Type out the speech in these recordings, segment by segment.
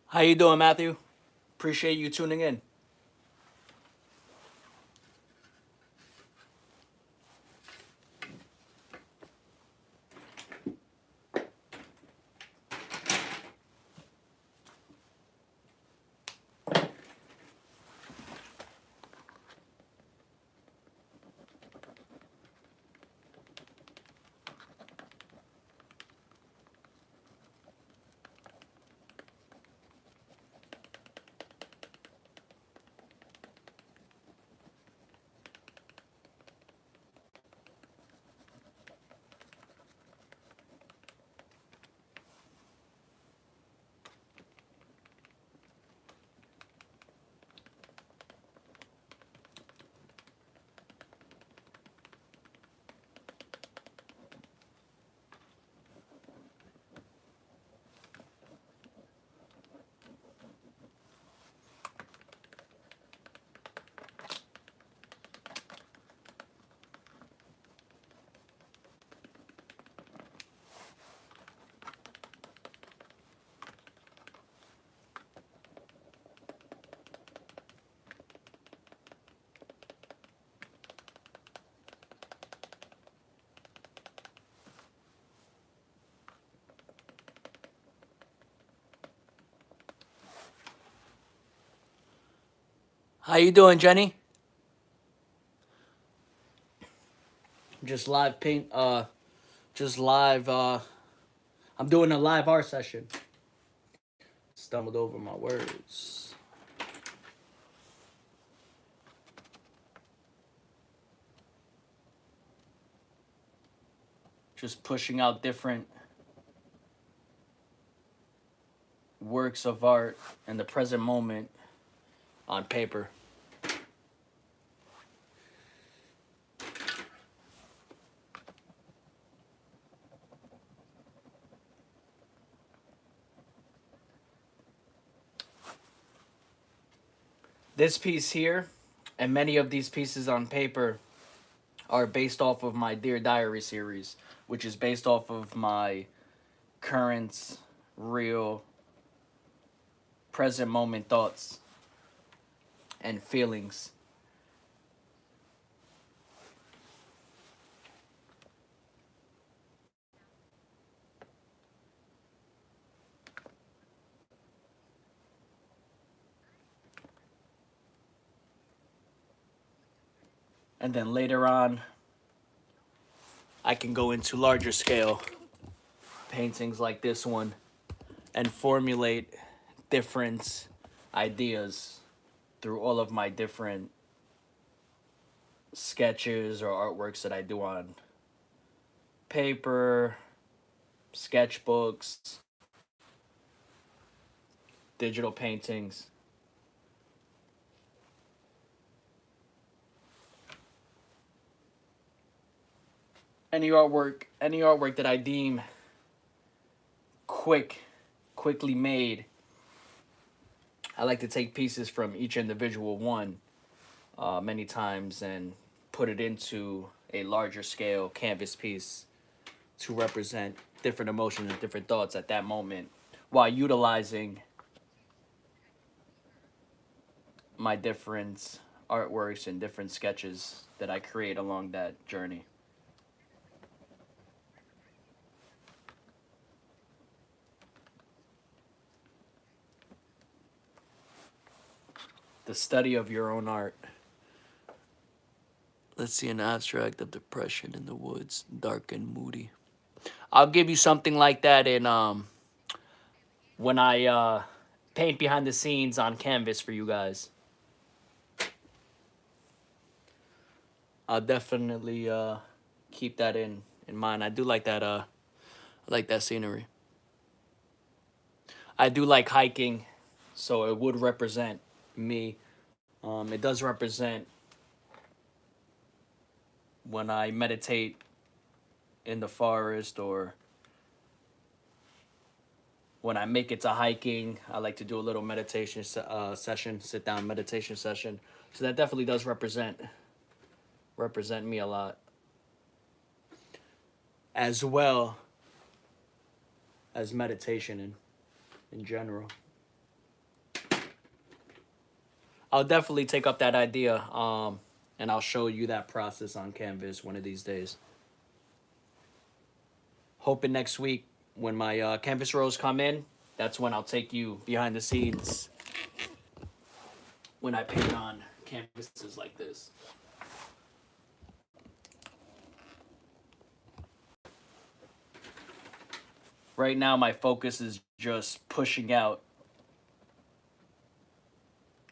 How you doing, Matthew? Appreciate you tuning in. How you doing, Jenny? Just live paint. Just live. I'm doing a live art session. Stumbled over my words. Just pushing out different works of art in the present moment on paper. This piece here, and many of these pieces on paper, are based off of my Dear Diary series, which is based off of my current, real, present moment thoughts and feelings. And then later on, I can go into larger scale paintings like this one and formulate different ideas through all of my different sketches or artworks that I do on paper, sketchbooks, digital paintings. Any artwork that I deem quickly made, I like to take pieces from each individual one many times and put it into a larger scale canvas piece to represent different emotions and different thoughts at that moment while utilizing my different artworks and different sketches that I create along that journey. The study of your own art. Let's see an abstract of depression in the woods, dark and moody. I'll give you something like that in when I paint behind the scenes on canvas for you guys. I'll definitely keep that in mind. I do like that. I like that scenery. I do like hiking, so it would represent me. It does represent when I meditate in the forest or when I make it to hiking. I like to do a little meditation session, sit down meditation session. So that definitely does represent me a lot, as well as meditation in general. I'll definitely take up that idea, and I'll show you that process on canvas one of these days. Hoping next week when my canvas rolls come in, that's when I'll take you behind the scenes when I paint on canvases like this. Right now, my focus is just pushing out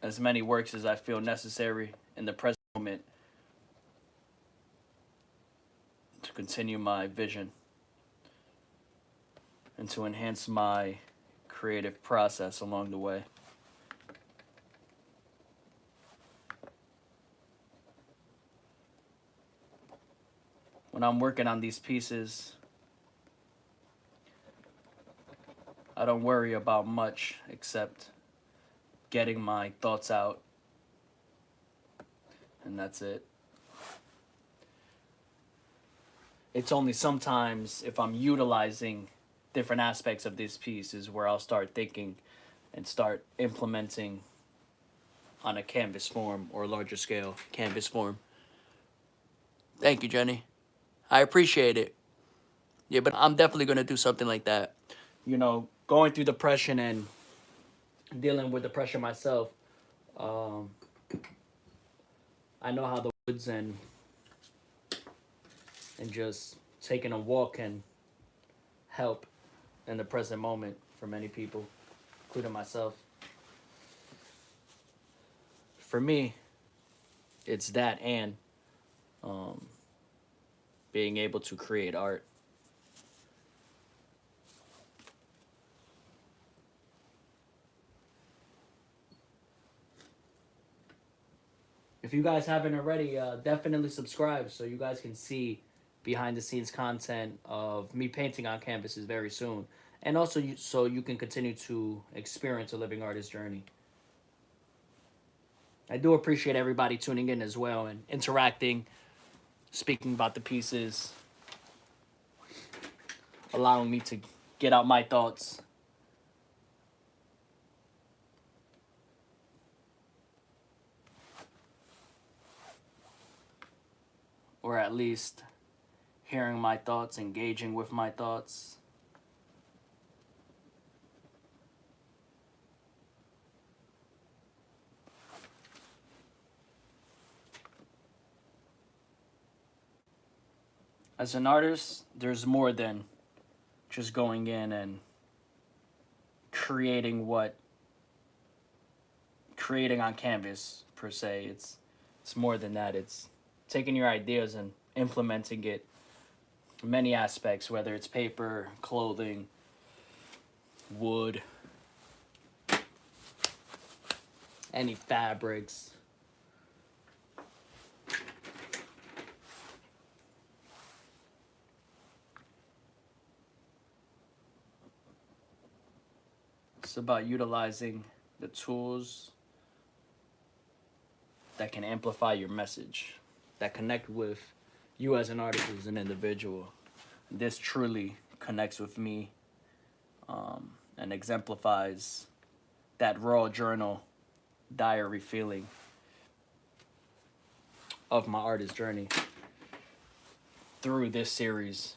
as many works as I feel necessary in the present moment to continue my vision and to enhance my creative process along the way. When I'm working on these pieces, I don't worry about much except getting my thoughts out, and that's it. It's only sometimes if I'm utilizing different aspects of these pieces where I'll start thinking and start implementing on a canvas form or larger scale canvas form. Thank you, Jenny. I appreciate it. Yeah, but I'm definitely going to do something like that. You know, going through depression and dealing with depression myself, I know how the woods and just taking a walk can help in the present moment for many people, including myself. For me, it's that and being able to create art. If you guys haven't already, definitely subscribe so you guys can see behind the scenes content of me painting on canvases very soon. And also so you can continue to experience a living artist journey. I do appreciate everybody tuning in as well and interacting, speaking about the pieces, allowing me to get out my thoughts. Or at least hearing my thoughts, engaging with my thoughts. As an artist, there's more than just going in and creating on canvas per se. It's more than that. It's taking your ideas and implementing it in many aspects, whether it's paper, clothing, wood, any fabrics. It's about utilizing the tools that can amplify your message, that connect with you as an artist, as an individual. This truly connects with me and exemplifies that raw journal diary feeling of my artist journey through this series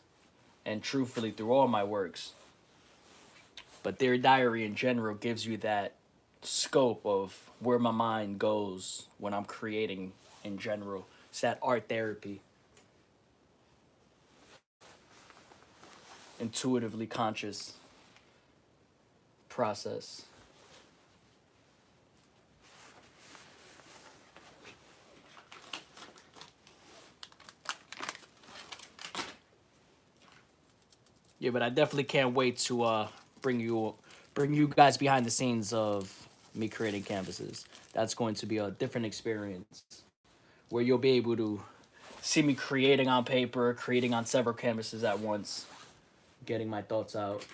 and truthfully through all my works. But their diary in general gives you that scope of where my mind goes when I'm creating in general. It's that art therapy. Intuitively conscious process. Yeah, but I definitely can't wait to bring you guys behind the scenes of me creating canvases. That's going to be a different experience where you'll be able to see me creating on paper, creating on several canvases at once, getting my thoughts out.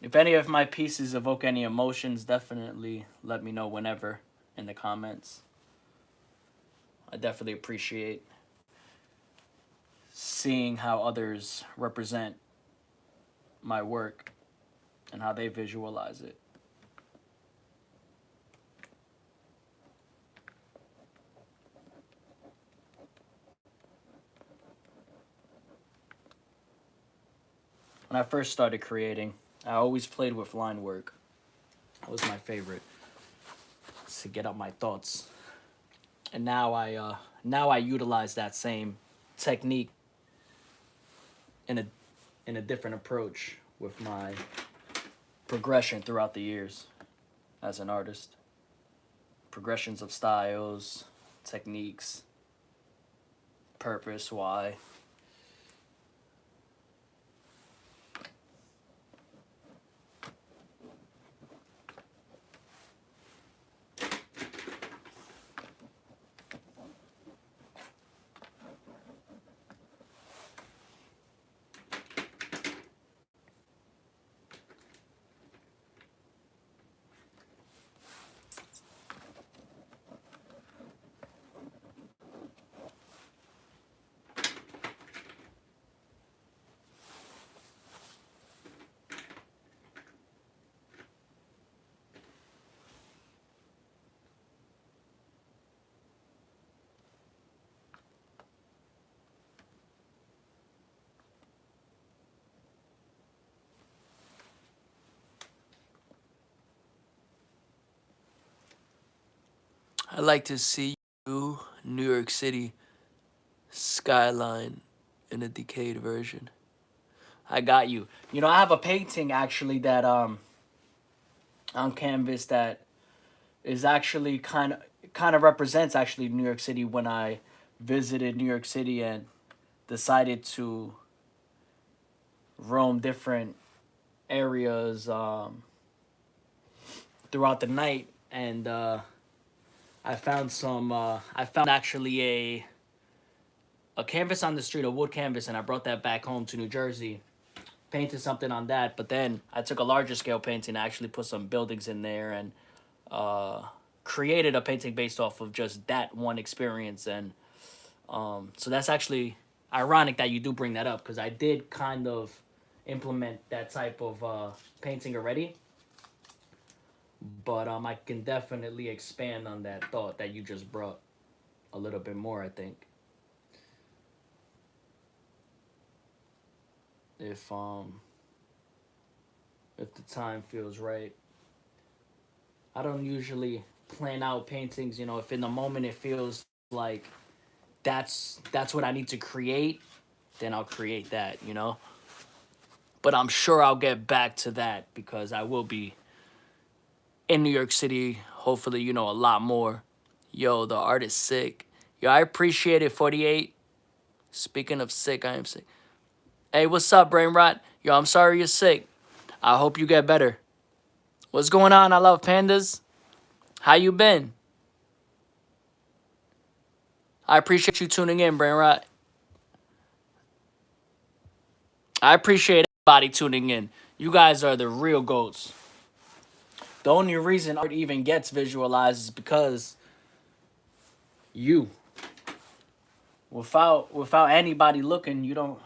If any of my pieces evoke any emotions, definitely let me know whenever in the comments. I definitely appreciate seeing how others represent my work and how they visualize it. When I first started creating, I always played with line work. That was my favorite, to get out my thoughts. And now I utilize that same technique in a different approach with my progression throughout the years as an artist. Progressions of styles, techniques, purpose, why. I like to see you, New York City skyline in a decayed version. I got you. You know, I have a painting actually that on canvas that is actually kind of represents actually New York City when I visited New York City and decided to roam different areas throughout the night, and I found I found actually a canvas on the street, a wood canvas, and I brought that back home to New Jersey, painted something on that. But then I took a larger scale painting, I actually put some buildings in there, and created a painting based off of just that one experience. And so that's actually ironic that you do bring that up, because I did kind of implement that type of painting already. But I can definitely expand on that thought that you just brought a little bit more, I think. If if the time feels right. I don't usually plan out paintings, you know, if in the moment it feels like that's what I need to create, then I'll create that, you know. But I'm sure I'll get back to that because I will be in New York City, hopefully, you know, a lot more. Yo, the art is sick. Yo, I appreciate it, 48. Speaking of sick, I am sick. Hey, what's up, Brain Rot? Yo, I'm sorry you're sick. I hope you get better. What's going on? I love pandas. How you been? I appreciate you tuning in, Brain Rot. I appreciate everybody tuning in. You guys are the real goats. The only reason art even gets visualized is because you. Without anybody looking, you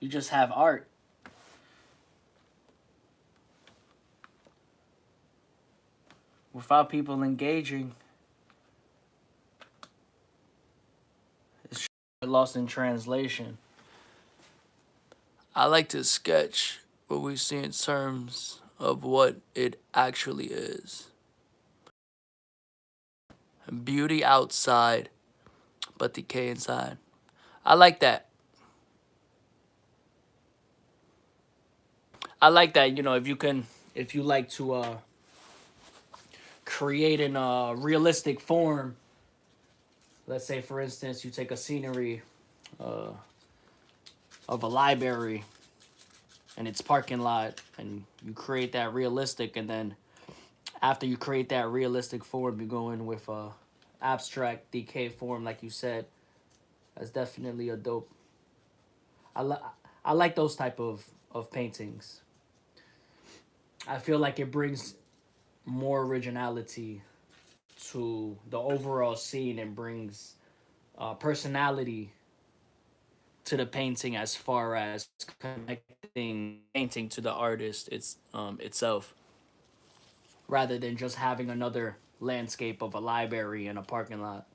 just have art. Without people engaging, it's lost in translation. I like to sketch what we see in terms of what it actually is. Beauty outside, but decay inside. I like that. I like that, you know, if you like to create in a realistic form, let's say, for instance, you take a scenery uh, of a library and its parking lot, and you create that realistic, and then after you create that realistic form, you go in with a abstract decay form, like you said. That's definitely a dope. I, li- I like those type of paintings. I feel like it brings more originality to the overall scene and brings personality to the painting as far as connecting painting to the artist itself, rather than just having another landscape of a library and a parking lot,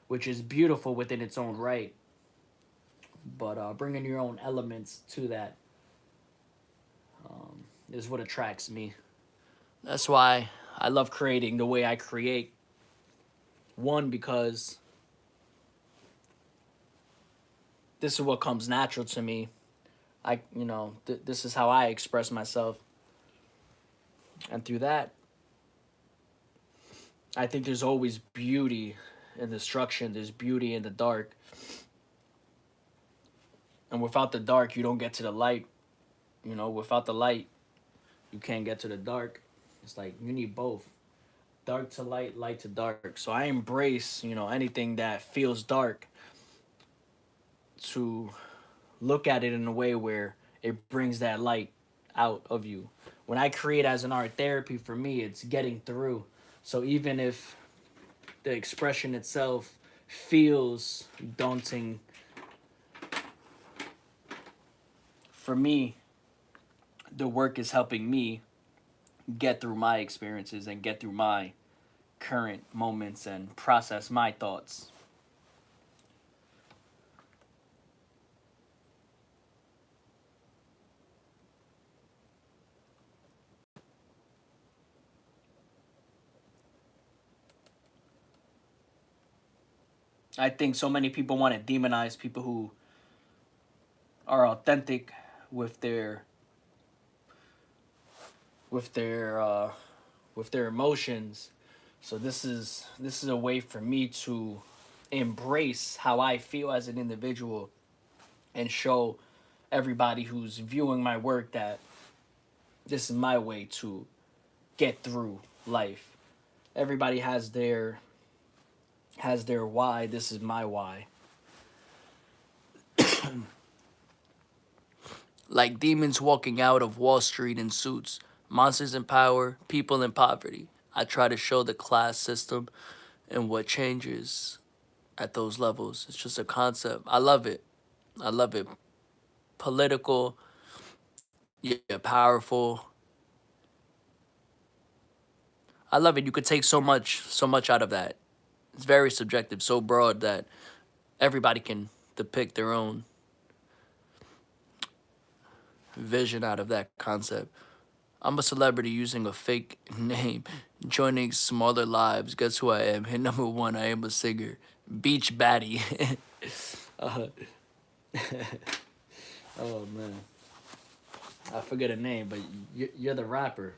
which is beautiful within its own right. But bringing your own elements to that is what attracts me. That's why I love creating the way I create. One, because this is what comes natural to me. This is how I express myself. And through that, I think there's always beauty in destruction. There's beauty in the dark. And without the dark, you don't get to the light. Without the light, you can't get to the dark. It's like you need both. Dark to light, light to dark. So I embrace, anything that feels dark, to look at it in a way where it brings that light out of you. When I create as an art therapy, for me, it's getting through. So even if the expression itself feels daunting, for me, the work is helping me get through my experiences and get through my current moments and process my thoughts. I think so many people want to demonize people who are authentic with their with their uh, with their emotions. So this is a way for me to embrace how I feel as an individual and show everybody who's viewing my work that this is my way to get through life. Everybody has their why. This is my why. Like demons walking out of Wall Street in suits, monsters in power, people in poverty. I try to show the class system and what changes at those levels. It's just a concept. I love it. I love it. Political, yeah, powerful. I love it. You could take so much out of that. It's very subjective, so broad that everybody can depict their own vision out of that concept. I'm a celebrity using a fake name, joining smaller lives. Guess who I am? Hit number one, I am a singer. Beach Baddie. uh, oh, man. I forget her name, but you're the rapper.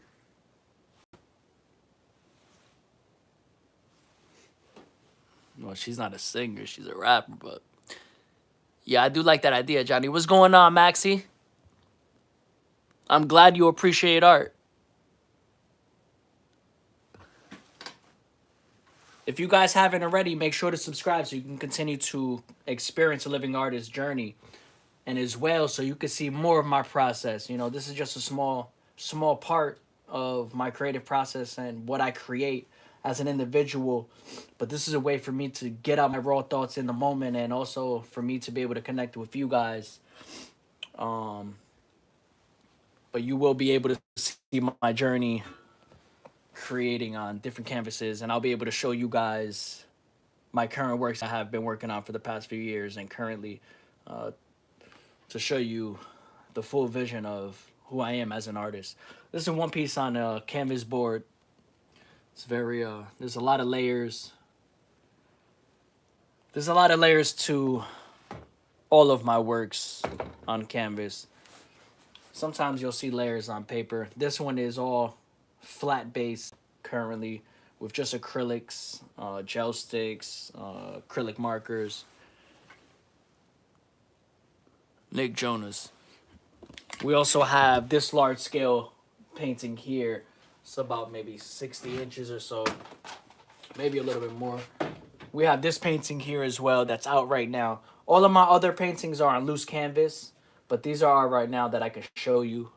Well, she's not a singer. She's a rapper, but... Yeah, I do like that idea, Johnny. What's going on, Maxie? I'm glad you appreciate art. If you guys haven't already, make sure to subscribe so you can continue to experience a living artist journey. And as well, so you can see more of my process. This is just a small part of my creative process and what I create as an individual. But this is a way for me to get out my raw thoughts in the moment, and also for me to be able to connect with you guys. But you will be able to see my journey creating on different canvases, and I'll be able to show you guys my current works I have been working on for the past few years, and currently to show you the full vision of who I am as an artist. This is one piece on a canvas board. It's very there's a lot of layers. There's a lot of layers to all of my works on canvas. Sometimes you'll see layers on paper. This one is all flat base currently, with just acrylics, gel sticks, acrylic markers. Nick Jonas. We also have this large scale painting here. It's about maybe 60 inches or so, maybe a little bit more. We have this painting here as well that's out right now. All of my other paintings are on loose canvas, but these are right now that I can show you,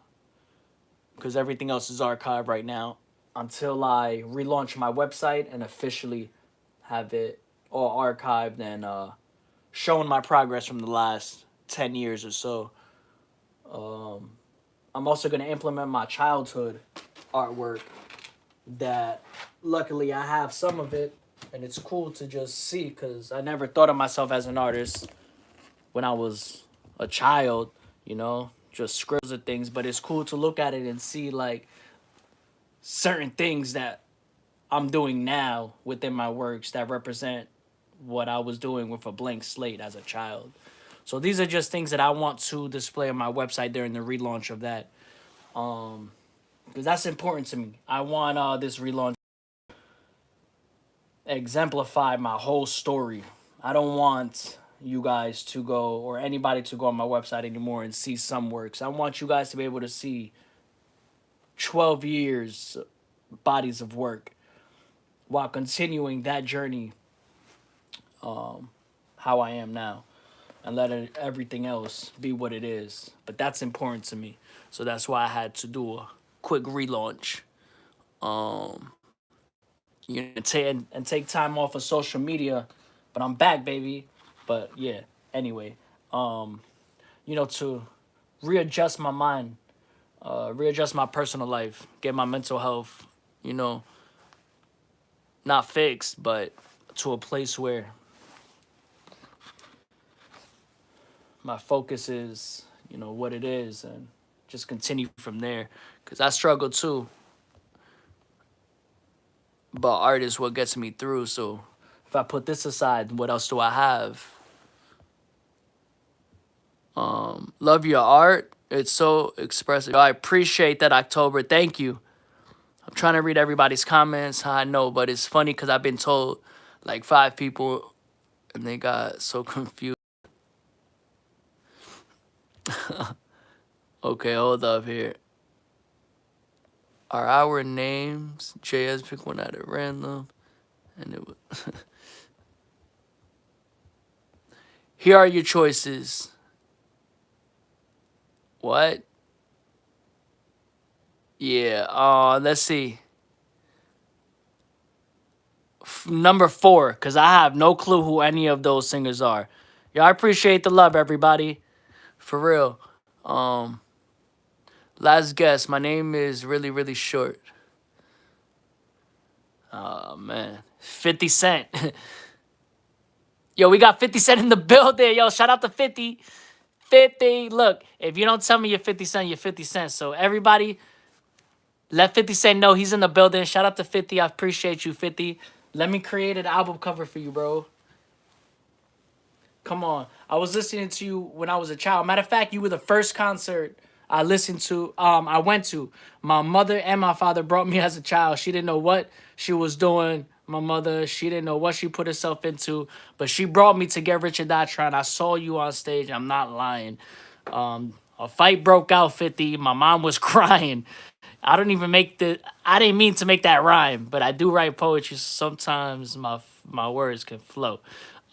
because everything else is archived right now until I relaunch my website and officially have it all archived and showing my progress from the last 10 years or so. I'm also going to implement my childhood artwork that luckily I have some of it, and it's cool to just see because I never thought of myself as an artist when I was a child, just scribbles of things, but it's cool to look at it and see like certain things that I'm doing now within my works that represent what I was doing with a blank slate as a child. So these are just things that I want to display on my website during the relaunch of that. Because that's important to me. I want this relaunch exemplify my whole story. I don't want you guys to go or anybody to go on my website anymore and see some works. I want you guys to be able to see 12 years bodies of work while continuing that journey how I am now and let everything else be what it is. But that's important to me. So that's why I had to do a quick relaunch. And take time off of social media, but I'm back, baby. But yeah, anyway, to readjust my mind, readjust my personal life, get my mental health, you know, not fixed, but to a place where my focus is, what it is, and just continue from there. Cause I struggle too, but art is what gets me through. So if I put this aside, what else do I have? Love your art. It's so expressive. I appreciate that, October. Thank you. I'm trying to read everybody's comments. I know, but it's funny because I've been told like 5 people and they got so confused. Okay, hold up here. Are our names? JS pick one at random. And it was here are your choices. What? Yeah, let's see. Number 4, because I have no clue who any of those singers are. Yeah, I appreciate the love, everybody. For real. Last guess. My name is really, really short. Oh, man. 50 Cent. Yo, we got 50 Cent in the building. Yo, shout out to 50. 50. Look, if you don't tell me you're 50 Cent, you're 50 Cent. So everybody, let 50 Cent know he's in the building. Shout out to 50. I appreciate you, 50. Let me create an album cover for you, bro. Come on. I was listening to you when I was a child. Matter of fact, you were the first concert I went to. My mother and my father brought me as a child. She didn't know what she was doing. My mother, she didn't know what she put herself into, but she brought me to Get Rich or Die Trying. I saw you on stage. I'm not lying. A fight broke out, 50. My mom was crying. I didn't mean to make that rhyme, but I do write poetry. So sometimes my words can flow.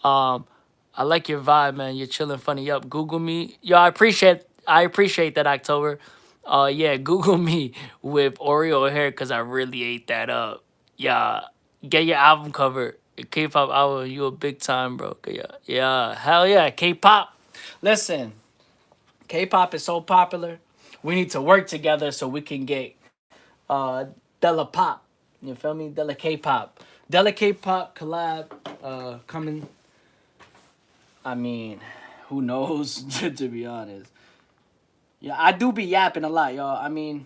I like your vibe, man. You're chilling, funny up. Google me. Yo, I appreciate that, October. Yeah, Google me with Oreo hair because I really ate that up. Yeah, get your album cover. K-pop album, you a big time, bro. Yeah, hell yeah, K-pop. Listen, K-pop is so popular. We need to work together so we can get Della Pop. You feel me? Della K-pop. Della K-pop collab coming. I mean, who knows, to be honest. Yeah, I do be yapping a lot, y'all. I mean,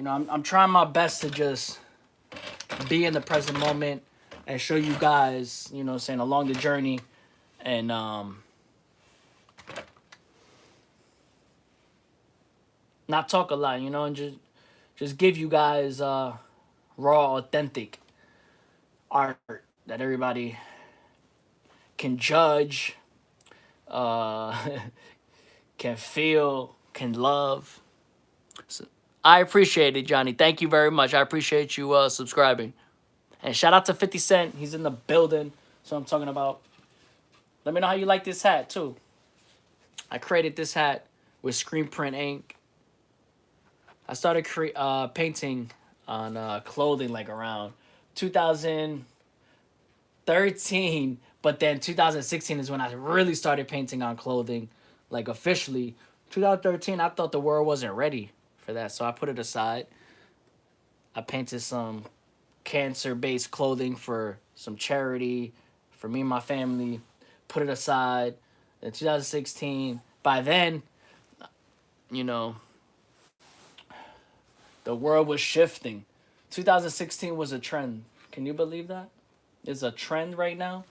I'm trying my best to just be in the present moment and show you guys, saying along the journey and not talk a lot, and just give you guys raw, authentic art that everybody can judge, can feel, can love. So I appreciate it, Johnny. Thank you very much. I appreciate you subscribing. And shout out to 50 Cent. He's in the building. So I'm talking about. Let me know how you like this hat, too. I created this hat with screen print ink. I started painting on clothing like around 2013, But then 2016 is when I really started painting on clothing, like officially. 2013, I thought the world wasn't ready for that, so I put it aside. I painted some cancer-based clothing for some charity, for me and my family. Put it aside. In 2016, by then, you know, the world was shifting. 2016 was a trend. Can you believe that? It's a trend right now.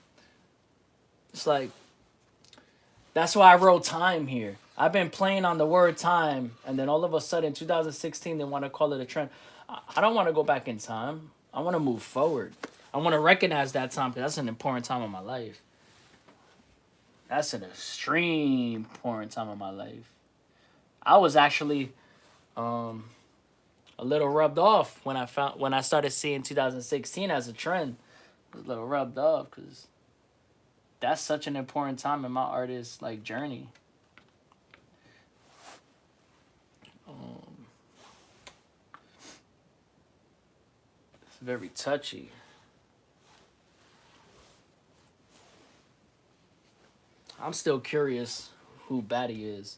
It's like, that's why I wrote time here. I've been playing on the word time, and then all of a sudden, 2016, they want to call it a trend. I don't want to go back in time. I want to move forward. I want to recognize that time because that's an important time of my life. That's an extreme important time of my life. I was actually a little rubbed off when I started seeing 2016 as a trend. I was a little rubbed off because that's such an important time in my artist like journey. It's very touchy. I'm still curious who Batty is.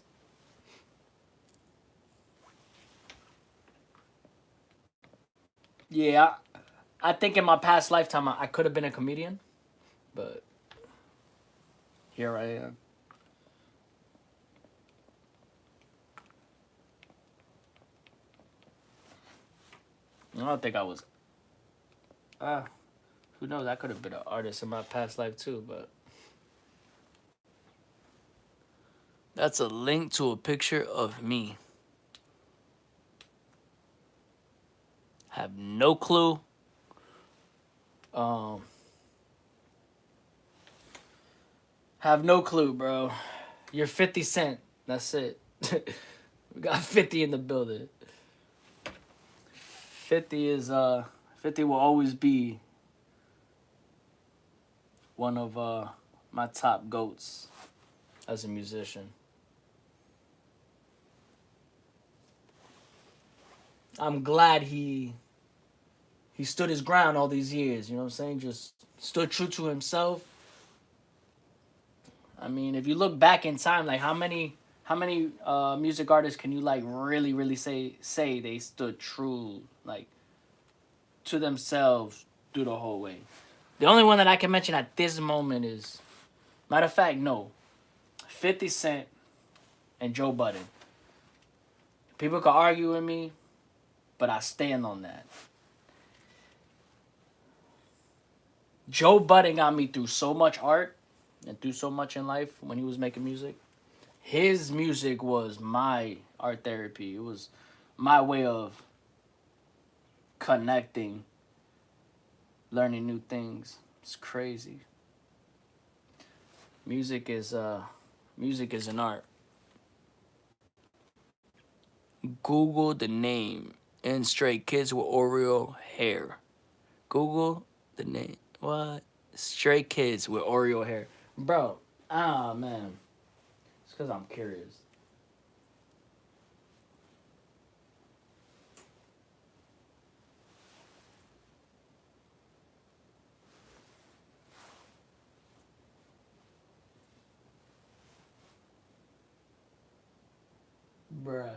Yeah, I think in my past lifetime I could have been a comedian, but here I am. I don't think I was. Who knows? I could have been an artist in my past life too, but. That's a link to a picture of me. Have no clue. Have no clue, bro. You're 50 Cent. That's it. We got 50 in the building. 50 is 50 will always be one of my top goats as a musician. I'm glad he stood his ground all these years, you know what I'm saying? Just stood true to himself. I mean, if you look back in time, like how many music artists can you like really say they stood true like to themselves through the whole way? The only one that I can mention at this moment is, matter of fact, no, 50 Cent and Joe Budden. People could argue with me, but I stand on that. Joe Budden got me through so much art and through so much in life when he was making music. His music was my art therapy. It was my way of connecting, learning new things. It's crazy. Music is an art. Google the name and Stray Kids with Oreo hair. Google the name. What? Stray Kids with Oreo hair. Bro, man. It's because I'm curious. Bruh.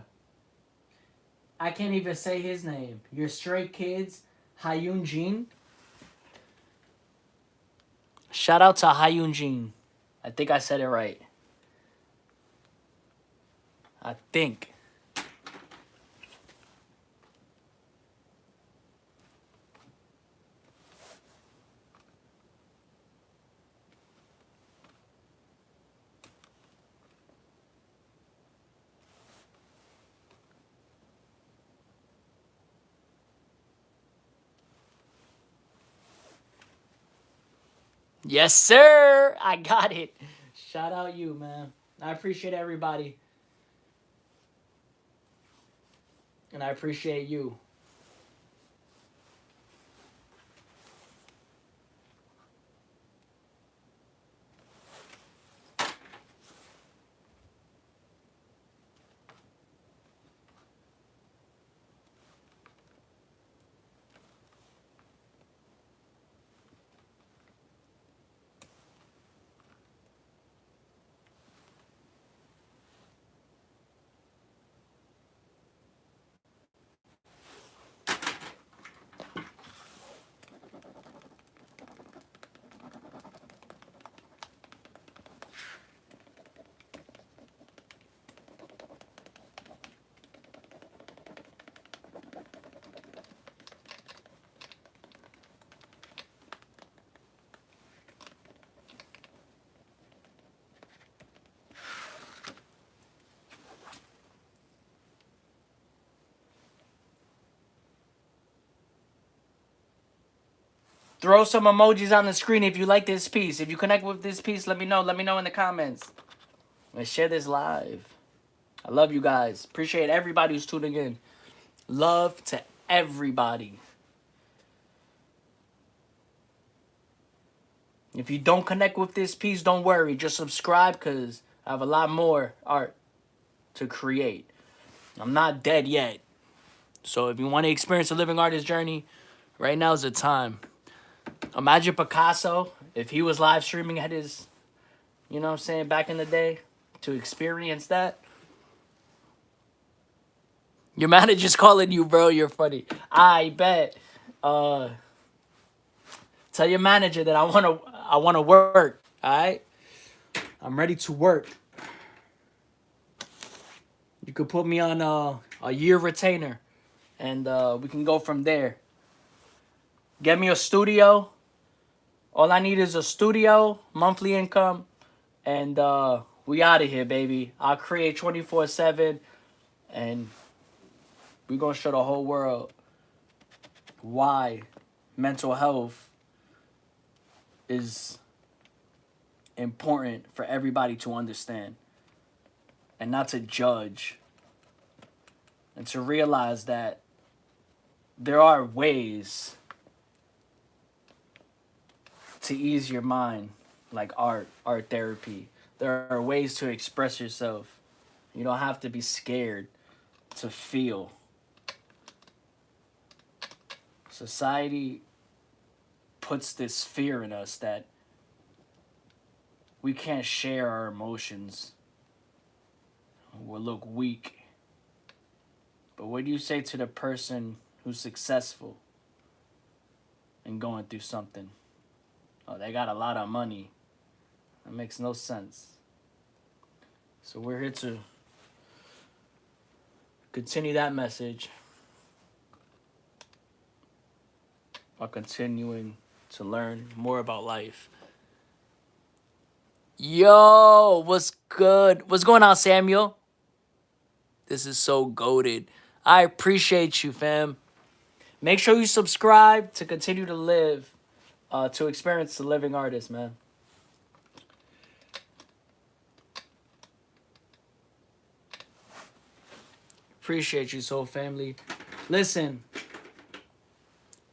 I can't even say his name. Your Stray Kids, Hyun Jin. Shout out to Hyun Jin. I think I said it right. I think. Yes, sir. I got it. Shout out you, man. I appreciate everybody. And I appreciate you. Throw some emojis on the screen if you like this piece. If you connect with this piece, let me know. Let me know in the comments. Let's share this live. I love you guys. Appreciate everybody who's tuning in. Love to everybody. If you don't connect with this piece, don't worry. Just subscribe because I have a lot more art to create. I'm not dead yet. So if you want to experience a living artist journey, right now is the time. Imagine Picasso, if he was live streaming at his, you know what I'm saying, back in the day, to experience that. Your manager's calling you, bro. You're funny. I bet. Tell your manager that I wanna work. Alright? I'm ready to work. You could put me on a year retainer. And we can go from there. Get me a studio. All I need is a studio, monthly income, and we out of here, baby. I'll create 24/7, and we're going to show the whole world why mental health is important for everybody to understand and not to judge, and to realize that there are ways to ease your mind, like art therapy. There are ways to express yourself. You don't have to be scared to feel. Society puts this fear in us that we can't share our emotions. We'll look weak. But what do you say to the person who's successful and going through something? Oh, they got a lot of money. That makes no sense. So we're here to continue that message while continuing to learn more about life. Yo, what's good? What's going on, Samuel? This is so goated. I appreciate you, fam. Make sure you subscribe to continue to live, to experience the living artist, man. Appreciate you, soul family. Listen,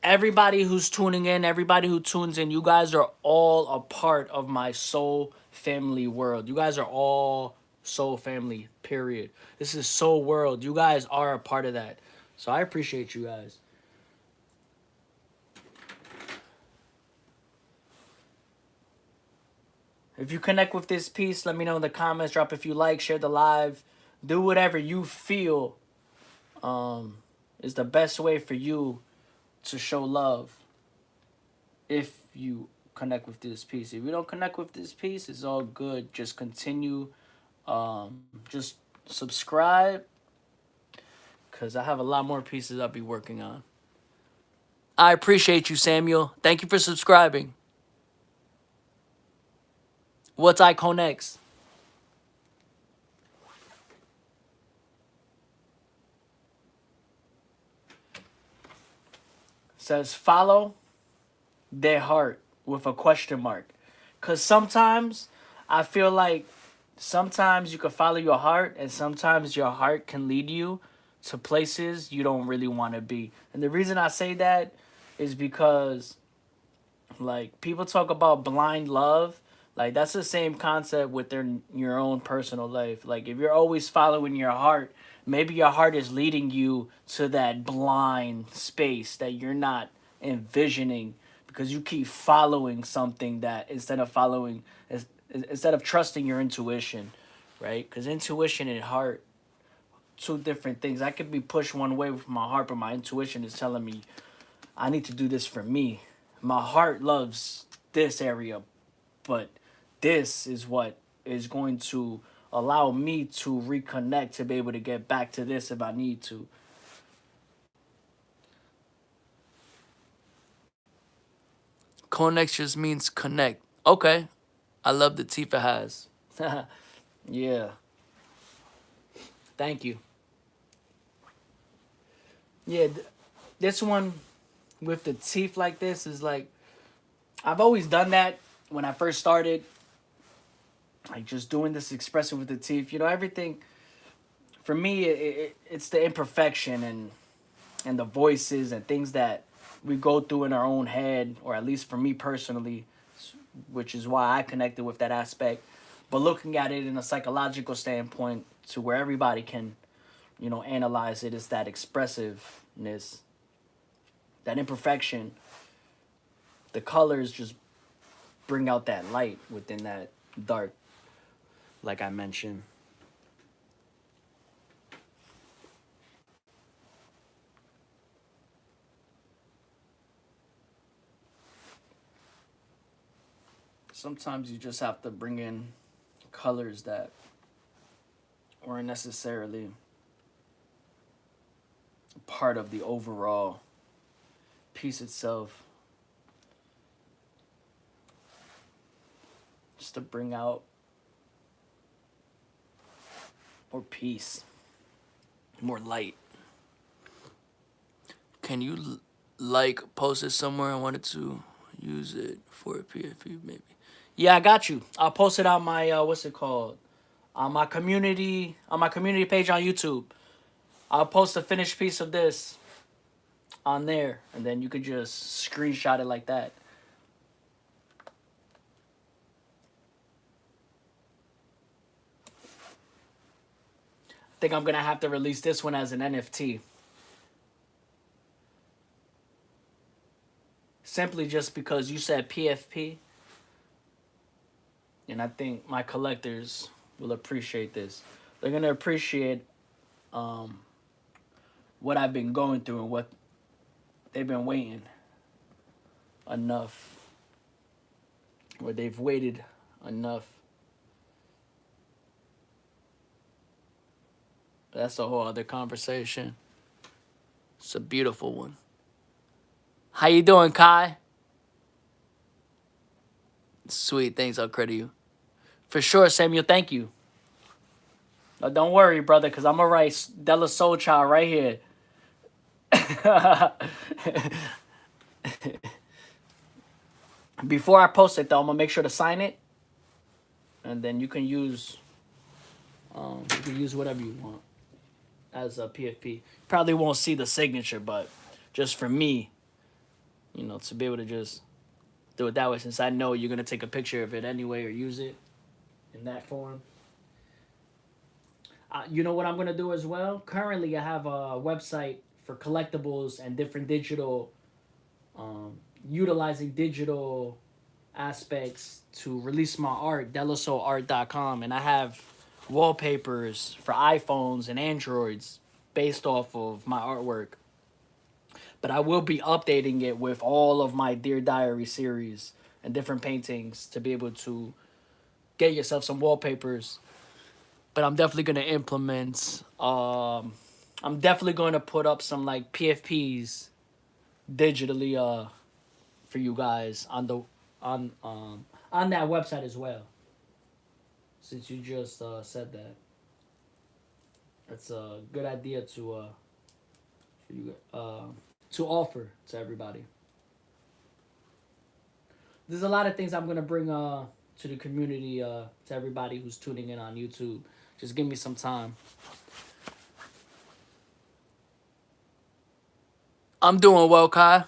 everybody who's tuning in, everybody who tunes in, you guys are all a part of my soul family world. You guys are all soul family, period. This is soul world. You guys are a part of that. So I appreciate you guys. If you connect with this piece, let me know in the comments. Drop if you like, share the live. Do whatever you feel is the best way for you to show love. If you connect with this piece. If you don't connect with this piece, it's all good. Just continue. Just subscribe. Because I have a lot more pieces I'll be working on. I appreciate you, Samuel. Thank you for subscribing. What's Iconex? Says follow their heart with a question mark. Because sometimes I feel like sometimes you can follow your heart and sometimes your heart can lead you to places you don't really want to be. And the reason I say that is because, like, people talk about blind love. Like, that's the same concept with your own personal life. Like, if you're always following your heart, maybe your heart is leading you to that blind space that you're not envisioning because you keep following something that instead of trusting your intuition, right? Because intuition and heart, two different things. I could be pushed one way with my heart, but my intuition is telling me I need to do this for me. My heart loves this area, but this is what is going to allow me to reconnect to be able to get back to this if I need to. Connect just means connect. Okay. I love that Tifa has. Yeah. Thank you. Yeah, this one with the teeth like this is like I've always done that when I first started, like just doing this expressive with the teeth. You know, everything for me, it's the imperfection and the voices and things that we go through in our own head, or at least for me personally, which is why I connected with that aspect. But looking at it in a psychological standpoint, to where everybody can, you know, analyze it, is that expressiveness, that imperfection. The colors just bring out that light within that dark, like I mentioned. Sometimes you just have to bring in colors that weren't necessarily part of the overall piece itself, just to bring out more peace, more light. Can you like post it somewhere? I wanted to use it for a PFP maybe. Yeah, I got you. I'll post it on my what's it called? On my community page on YouTube. I'll post a finished piece of this on there, and then you could just screenshot it like that. I think I'm gonna have to release this one as an NFT. Simply just because you said PFP, and I think my collectors will appreciate this. They're gonna appreciate um, what I've been going through and what they've been waiting enough, where they've waited enough. That's a whole other conversation. It's a beautiful one. How you doing, Kai? Sweet, thanks. I'll credit you. For sure, Samuel. Thank you. Don't worry, brother, because I'm going to write Della Soul Child right here. Before I post it, though, I'm going to make sure to sign it. And then you can use whatever you want as a PFP. Probably won't see the signature, but just for me, you know, to be able to just do it that way, since I know you're going to take a picture of it anyway or use it in that form. You know what I'm going to do as well? Currently, I have a website for collectibles and different digital, utilizing digital aspects to release my art, delasoulart.com. And I have wallpapers for iPhones and Androids based off of my artwork. But I will be updating it with all of my Dear Diary series and different paintings to be able to get yourself some wallpapers. But I'm definitely going to implement, I'm definitely going to put up some like PFPs digitally for you guys on the on that website as well. Since you just said that, that's a good idea to offer to everybody. There's a lot of things I'm gonna bring to the community, to everybody who's tuning in on YouTube. Just give me some time. I'm doing well, Kai.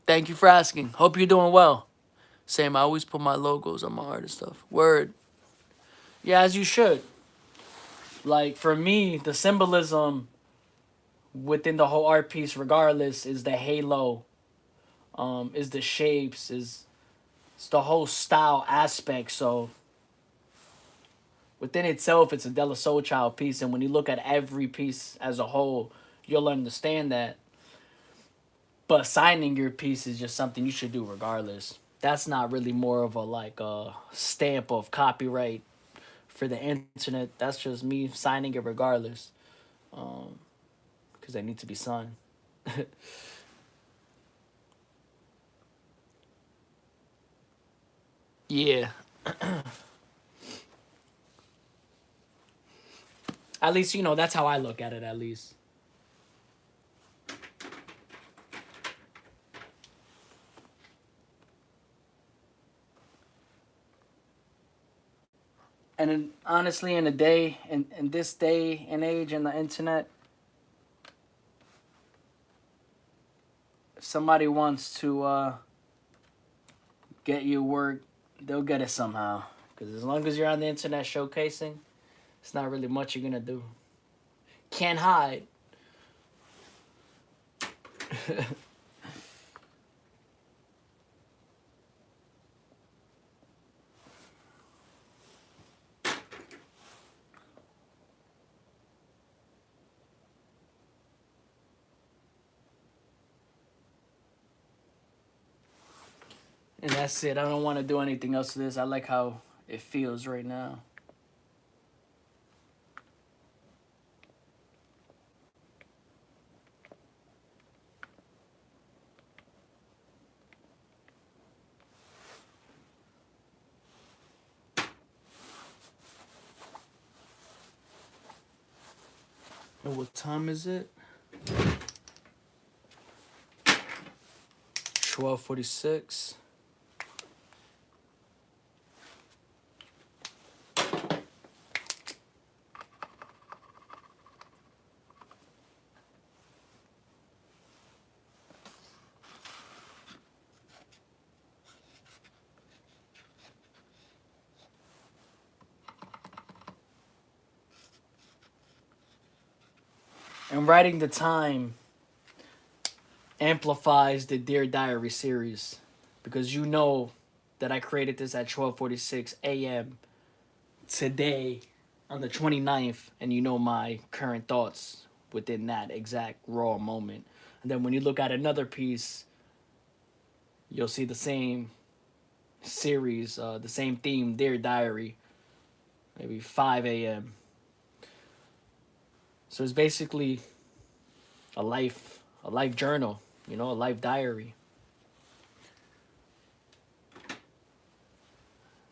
Thank you for asking. Hope you're doing well. Same, I always put my logos on my art and stuff. Word. Yeah, as you should. Like, for me, the symbolism within the whole art piece, regardless, is the halo, is the shapes, is it's the whole style aspect. So within itself, it's a Della Soul Child piece. And when you look at every piece as a whole, you'll understand that. But signing your piece is just something you should do regardless. That's not really more of a like a stamp of copyright for the internet. That's just me signing it regardless, because they need to be signed. Yeah. At least, you know, that's how I look at it, at least. And honestly, in a day, in this day and age, in the internet, if somebody wants to get you work, they'll get it somehow. Because as long as you're on the internet showcasing, it's not really much you're gonna do. Can't hide. And that's it. I don't want to do anything else to this. I like how it feels right now. And what time is it? 12:46. And writing the time amplifies the Dear Diary series because you know that I created this at 12:46 a.m. today on the 29th, and you know my current thoughts within that exact raw moment. And then when you look at another piece, you'll see the same series, the same theme, Dear Diary, maybe 5 a.m. So it's basically a life journal, you know, a life diary.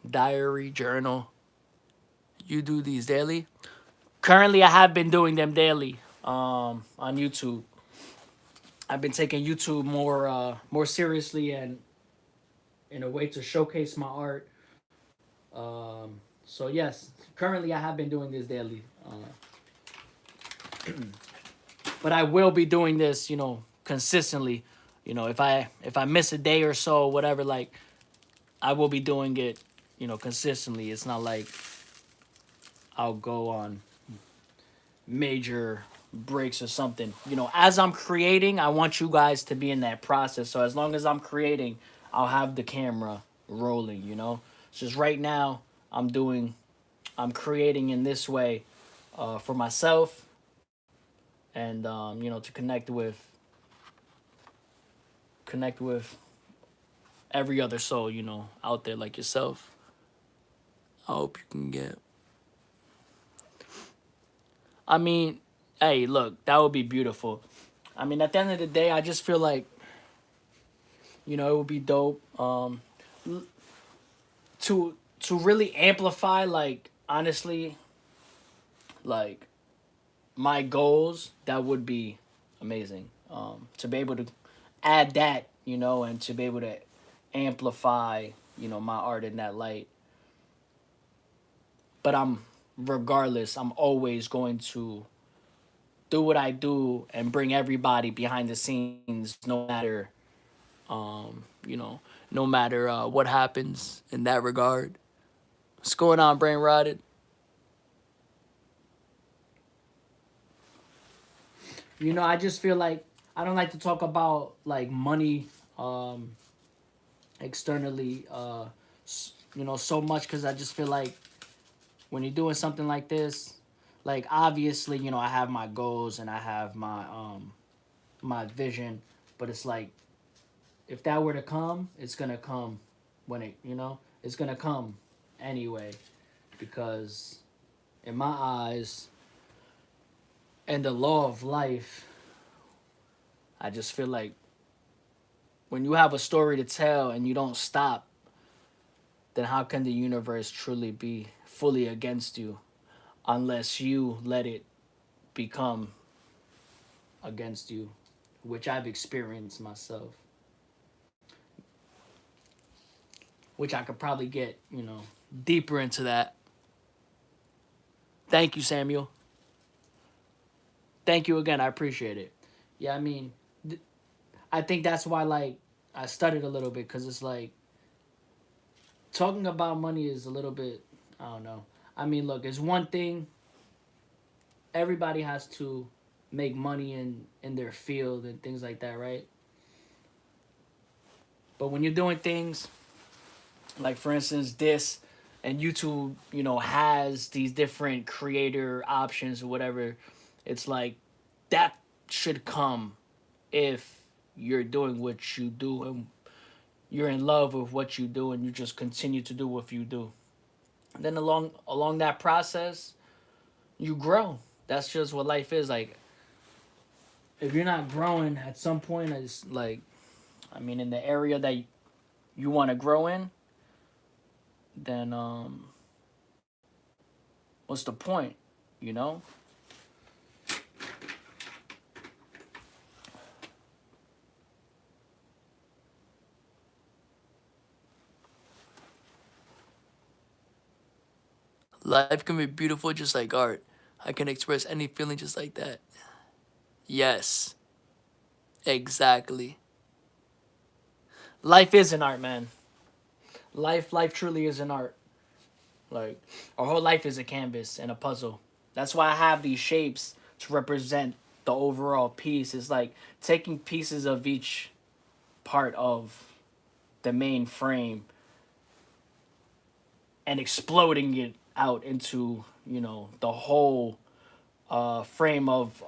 Diary, journal. You do these daily? Currently, I have been doing them daily on YouTube. I've been taking YouTube more seriously and in a way to showcase my art. So yes, currently I have been doing this daily. But I will be doing this, you know, consistently. You know, if I miss a day or so, whatever, like I will be doing it, you know, consistently. It's not like I'll go on major breaks or something. You know, as I'm creating, I want you guys to be in that process. So as long as I'm creating, I'll have the camera rolling, you know. It's just right now I'm creating in this way for myself and you know, to connect with every other soul, you know, out there like yourself. I hope you can get. I mean, hey, look, that would be beautiful. I mean, at the end of the day, I just feel like, you know, it would be dope to really amplify, like, honestly, like my goals. That would be amazing. To be able to add that, you know, and to be able to amplify, you know, my art in that light. But regardless, I'm always going to do what I do and bring everybody behind the scenes, no matter, you know, no matter what happens in that regard. What's going on, Brain Rotted? You know, I just feel like I don't like to talk about like money externally, you know, so much because I just feel like when you're doing something like this, like obviously, you know, I have my goals and I have my vision, but it's like if that were to come, it's gonna come when it, you know, it's gonna come anyway because in my eyes and the law of life, I just feel like when you have a story to tell and you don't stop, then how can the universe truly be fully against you unless you let it become against you, which I've experienced myself, which I could probably get, you know, deeper into that. Thank you, Samuel. Thank you again. I appreciate it. Yeah, I mean, I think that's why like I studied a little bit because it's like talking about money is a little bit. I don't know. I mean, look, it's one thing. Everybody has to make money in their field and things like that, right? But when you're doing things like, for instance, this and YouTube, has these different creator options or whatever, it's like that should come if you're doing what you do and you're in love with what you do and you just continue to do what you do. And then along that process, you grow. That's just what life is like. If you're not growing at some point, it's like, I mean, in the area that you want to grow in, then what's the point? You know? Life can be beautiful just like art. I can express any feeling just like that. Yes, exactly. Life is an art, man. Life truly is an art. Like, our whole life is a canvas and a puzzle. That's why I have these shapes to represent the overall piece. It's like taking pieces of each part of the main frame and exploding it out into, the whole frame of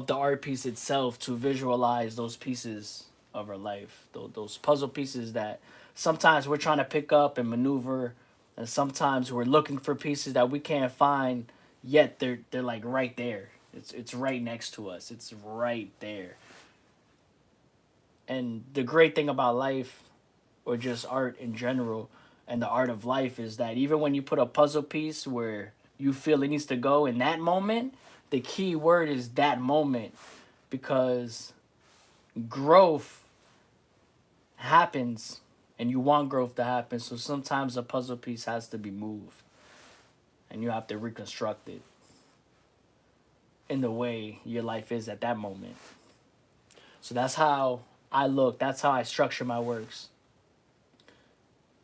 the art piece itself to visualize those pieces of our life, those puzzle pieces that sometimes we're trying to pick up and maneuver, and sometimes we're looking for pieces that we can't find yet. They're like right there. It's right next to us. It's right there. And the great thing about life, or just art in general, and the art of life is that even when you put a puzzle piece where you feel it needs to go in that moment, the key word is that moment, because growth happens and you want growth to happen. So sometimes a puzzle piece has to be moved and you have to reconstruct it in the way your life is at that moment. So that's how I look, that's how I structure my works.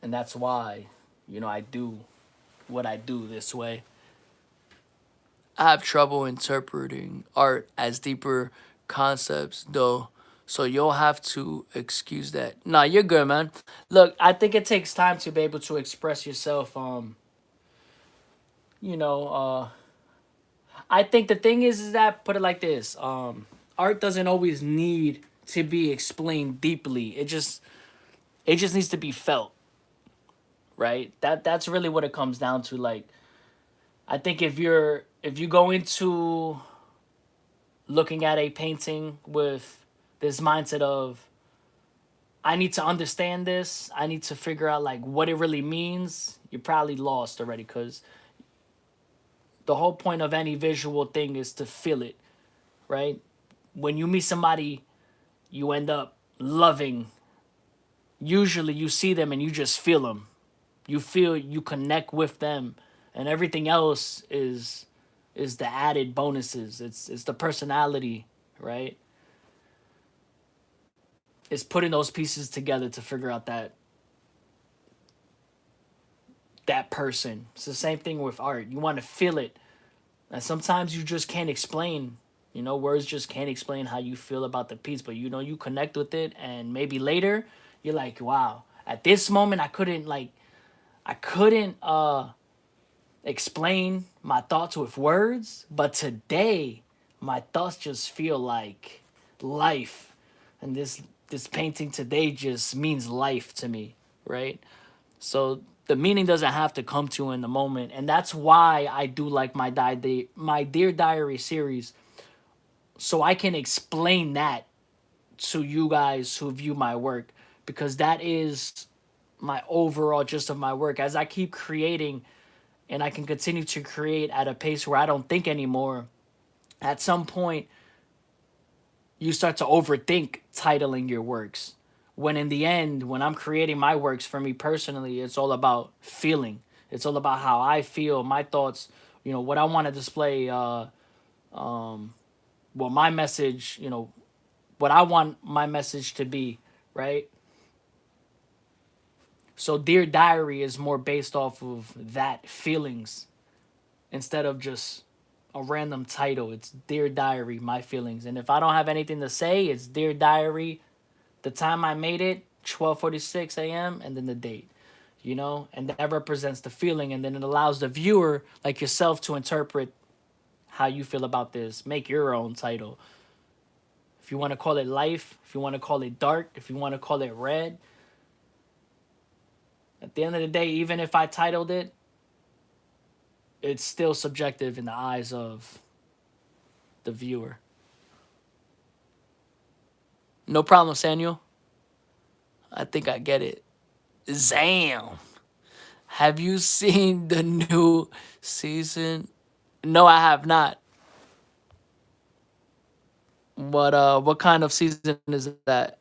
And that's why, I do what I do this way. I have trouble interpreting art as deeper concepts, though. So you'll have to excuse that. Nah, you're good, man. Look, I think it takes time to be able to express yourself. You know, I think the thing is that, put it like this. Art doesn't always need to be explained deeply. It just needs to be felt, right? That's really what it comes down to. Like, I think if you go into looking at a painting with this mindset of, I need to understand this, I need to figure out like what it really means, you're probably lost already, because the whole point of any visual thing is to feel it, right? When you meet somebody you end up loving, usually you see them and you just feel them. You connect with them, and everything else is the added bonuses. It's the personality, right? It's putting those pieces together to figure out that person. It's the same thing with art. You want to feel it. And sometimes you just can't explain. Words just can't explain how you feel about the piece, but you connect with it, and maybe later you're like, wow, at this moment I couldn't explain my thoughts with words, but today my thoughts just feel like life. And this painting today just means life to me, right? So the meaning doesn't have to come to you in the moment, and that's why I do like my Dear Diary series, so I can explain that to you guys who view my work, because that is my overall gist of my work. As I keep creating and I can continue to create at a pace where I don't think anymore, at some point you start to overthink titling your works. When in the end, when I'm creating my works, for me personally, it's all about feeling. It's all about how I feel, my thoughts, you know, what I want to display, well, my message, you know, what I want my message to be, right? So Dear Diary is more based off of that feelings instead of just a random title. It's Dear Diary, my feelings. And if I don't have anything to say, it's Dear Diary, the time I made it, 12:46 a.m., and then the date. You know, and that represents the feeling, and then it allows the viewer like yourself to interpret how you feel about this. Make your own title. If you want to call it life, if you want to call it dark, if you want to call it red, at the end of the day, even if I titled it, it's still subjective in the eyes of the viewer. No problem, Samuel. I think I get it. Zam. Have you seen the new season? No, I have not. What kind of season is that?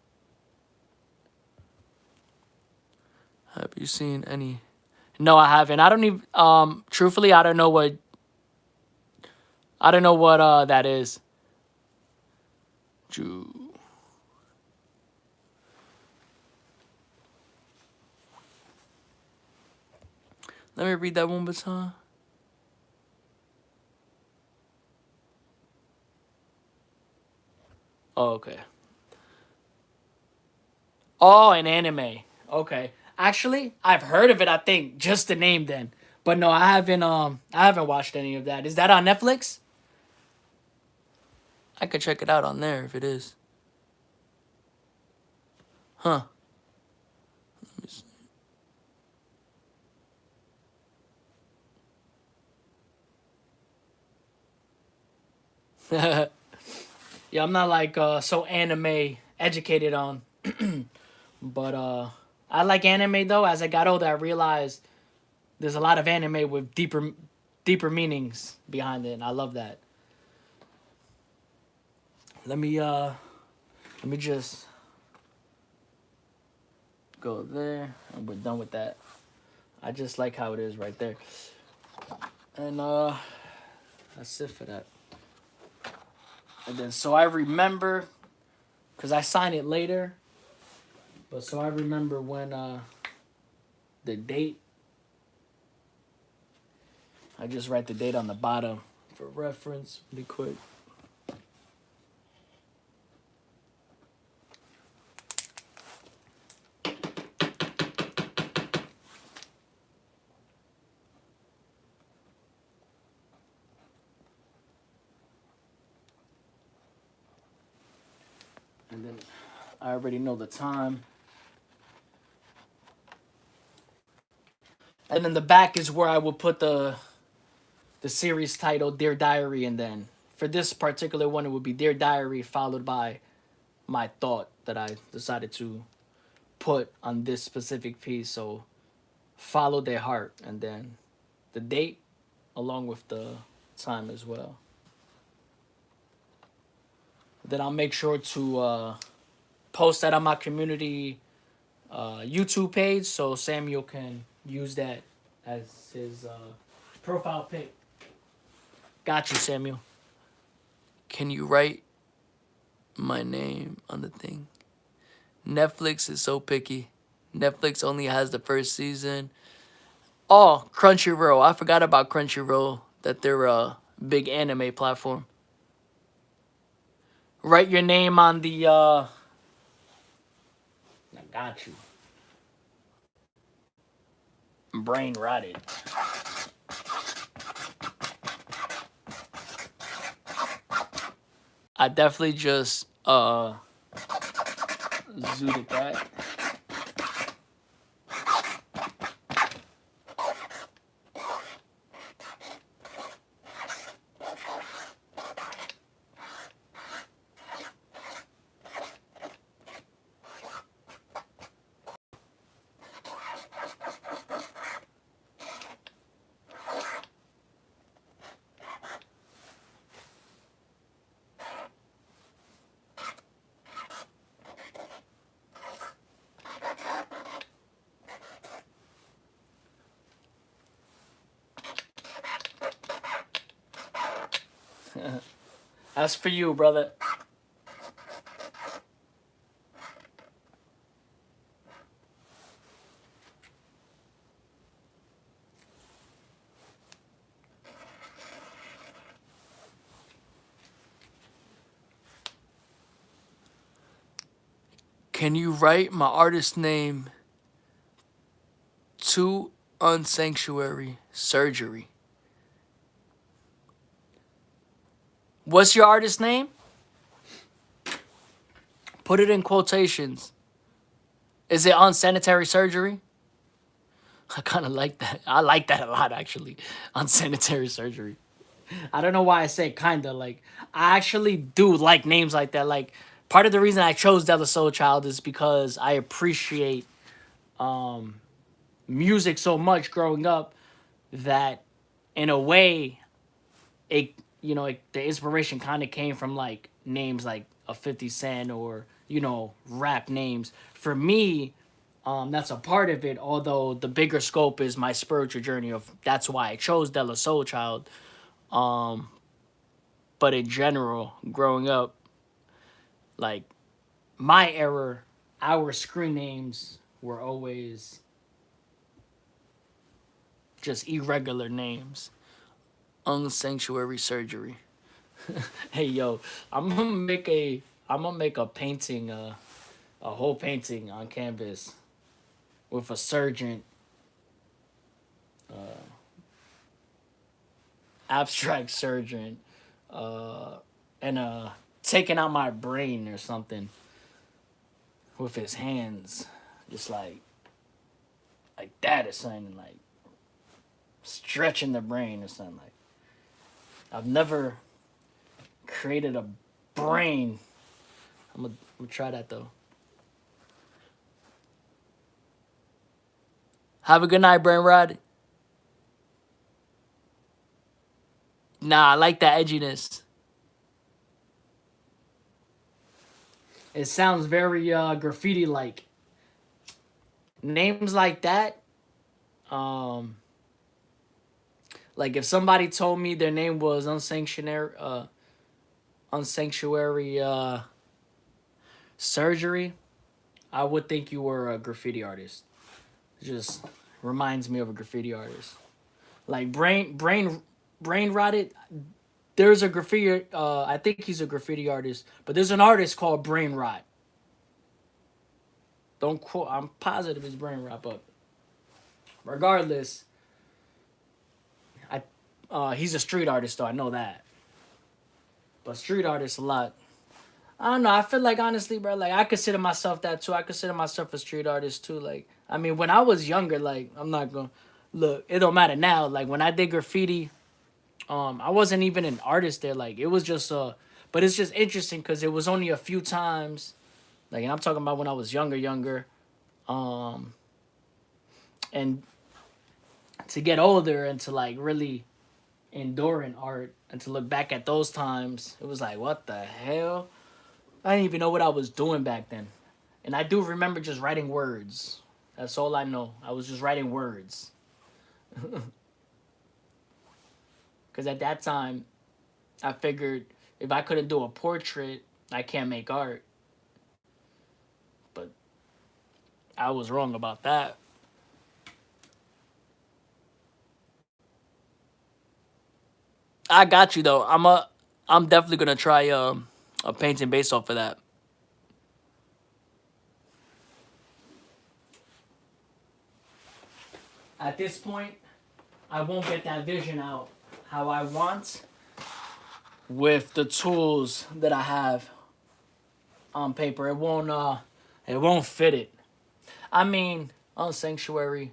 Have you seen any? No, I haven't. I don't even truthfully I don't know what that is. Ju- Let me read that one more time. Oh, okay. Oh, an anime. Okay. Actually, I've heard of it, I think, just the name then. But no, I haven't watched any of that. Is that on Netflix? I could check it out on there if it is. Huh. Yeah, I'm not like so anime educated on, but I like anime though. As I got older, I realized there's a lot of anime with deeper meanings behind it, and I love that. Let me uh let me just go there, and we're done with that. I just like how it is right there, and that's it for that. And then so I remember, cause I sign it later, but so I remember when the date. I just write the date on the bottom for reference, really quick. And then I already know the time. And then the back is where I will put the series title Dear Diary, and then for this particular one it would be Dear Diary followed by my thought that I decided to put on this specific piece. So follow their heart, and then the date along with the time as well. Then I'll make sure to post that on my community YouTube page so Samuel can use that as his profile pic. Got you, Samuel. Can you write my name on the thing? Netflix is so picky. Netflix only has the first season. Oh, Crunchyroll. I forgot about Crunchyroll, that they're a big anime platform. Write your name on the I got you. Brain rotted. I definitely just zooted that. That's for you, brother. Can you write my artist name to unsanctuary surgery? What's your artist name? Put it in quotations. Is it unsanitary surgery? I kind of like that. I like that a lot, actually. Unsanitary surgery. I don't know why I say kind of. Like, I actually do like names like that. Like, part of the reason I chose Della Soul Child is because I appreciate music so much growing up that, in a way, it the inspiration kind of came from like names like a 50 Cent or rap names. For me, that's a part of it. Although the bigger scope is my spiritual journey of that's why I chose Della Soul Child. But in general, growing up, like my era, our screen names were always just irregular names. Unsanctuary surgery. Hey yo, I'm gonna make a painting, a whole painting on canvas with a surgeon, abstract surgeon, and taking out my brain or something with his hands, just like that or something, like stretching the brain or something. Like I've never created a brain. I'm gonna try that though. Have a good night, Brain Rod. Nah, I like that edginess. It sounds very graffiti like. Names like that, um, like if somebody told me their name was unsanctuary surgery, I would think you were a graffiti artist. It just reminds me of a graffiti artist. Like brain rotted. There's a graffiti. I think he's a graffiti artist, but there's an artist called Brain Rot. Don't quote. I'm positive it's Brain Rot, but regardless, he's a street artist though. I know that, but street artists a lot. I don't know. I feel like honestly, bro, like I consider myself that too. I consider myself a street artist too. Like I mean, when I was younger, like I'm not gonna look. It don't matter now. Like when I did graffiti, I wasn't even an artist there. Like it was just but it's just interesting because it was only a few times. Like, and I'm talking about when I was younger, um, and to get older and to like really endure in art and to look back at those times, it was like, what the hell? I didn't even know what I was doing back then. And I do remember just writing words. That's all I know. I was just writing words. Because at that time, I figured if I couldn't do a portrait, I can't make art. But I was wrong about that. I got you though. I'm definitely gonna try a painting based off of that. At this point, I won't get that vision out how I want with the tools that I have on paper. It won't fit it. I mean, on Sanctuary,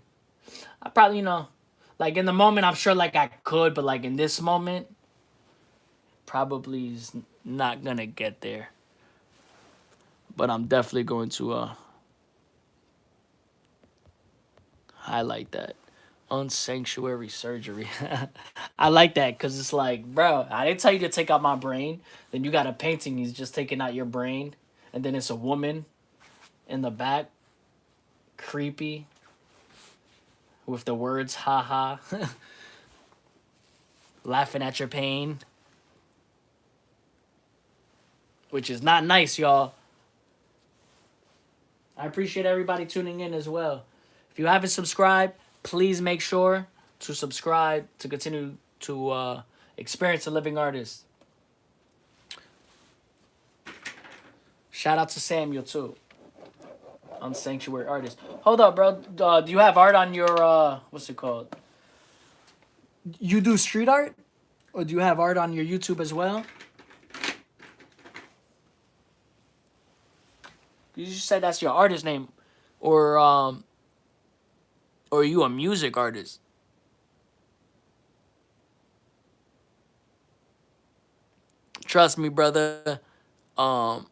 I probably like in the moment I'm sure like I could, but like in this moment, probably is not gonna get there. But I'm definitely going to highlight that. Unsanctuary surgery. I like that because it's like, bro, I didn't tell you to take out my brain. Then you got a painting, he's just taking out your brain. And then it's a woman in the back, creepy, with the words, haha, laughing at your pain. which is not nice, y'all. I appreciate everybody tuning in as well. If you haven't subscribed, please make sure to subscribe to continue to experience a living artist. Shout out to Samuel too, on Sanctuary Artist. Hold up, bro. Do you have art on your what's it called? You do street art, or do you have art on your YouTube as well? You just said that's your artist name, or are you a music artist? Trust me, brother. Um,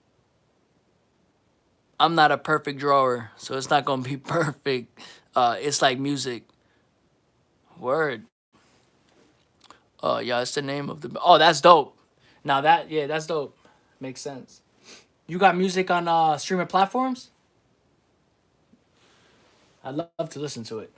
I'm not a perfect drawer, so it's not gonna be perfect. It's like music. Word. Yeah, it's the name of the. Oh, that's dope. Now that's dope. Makes sense. You got music on streaming platforms? I'd love to listen to it.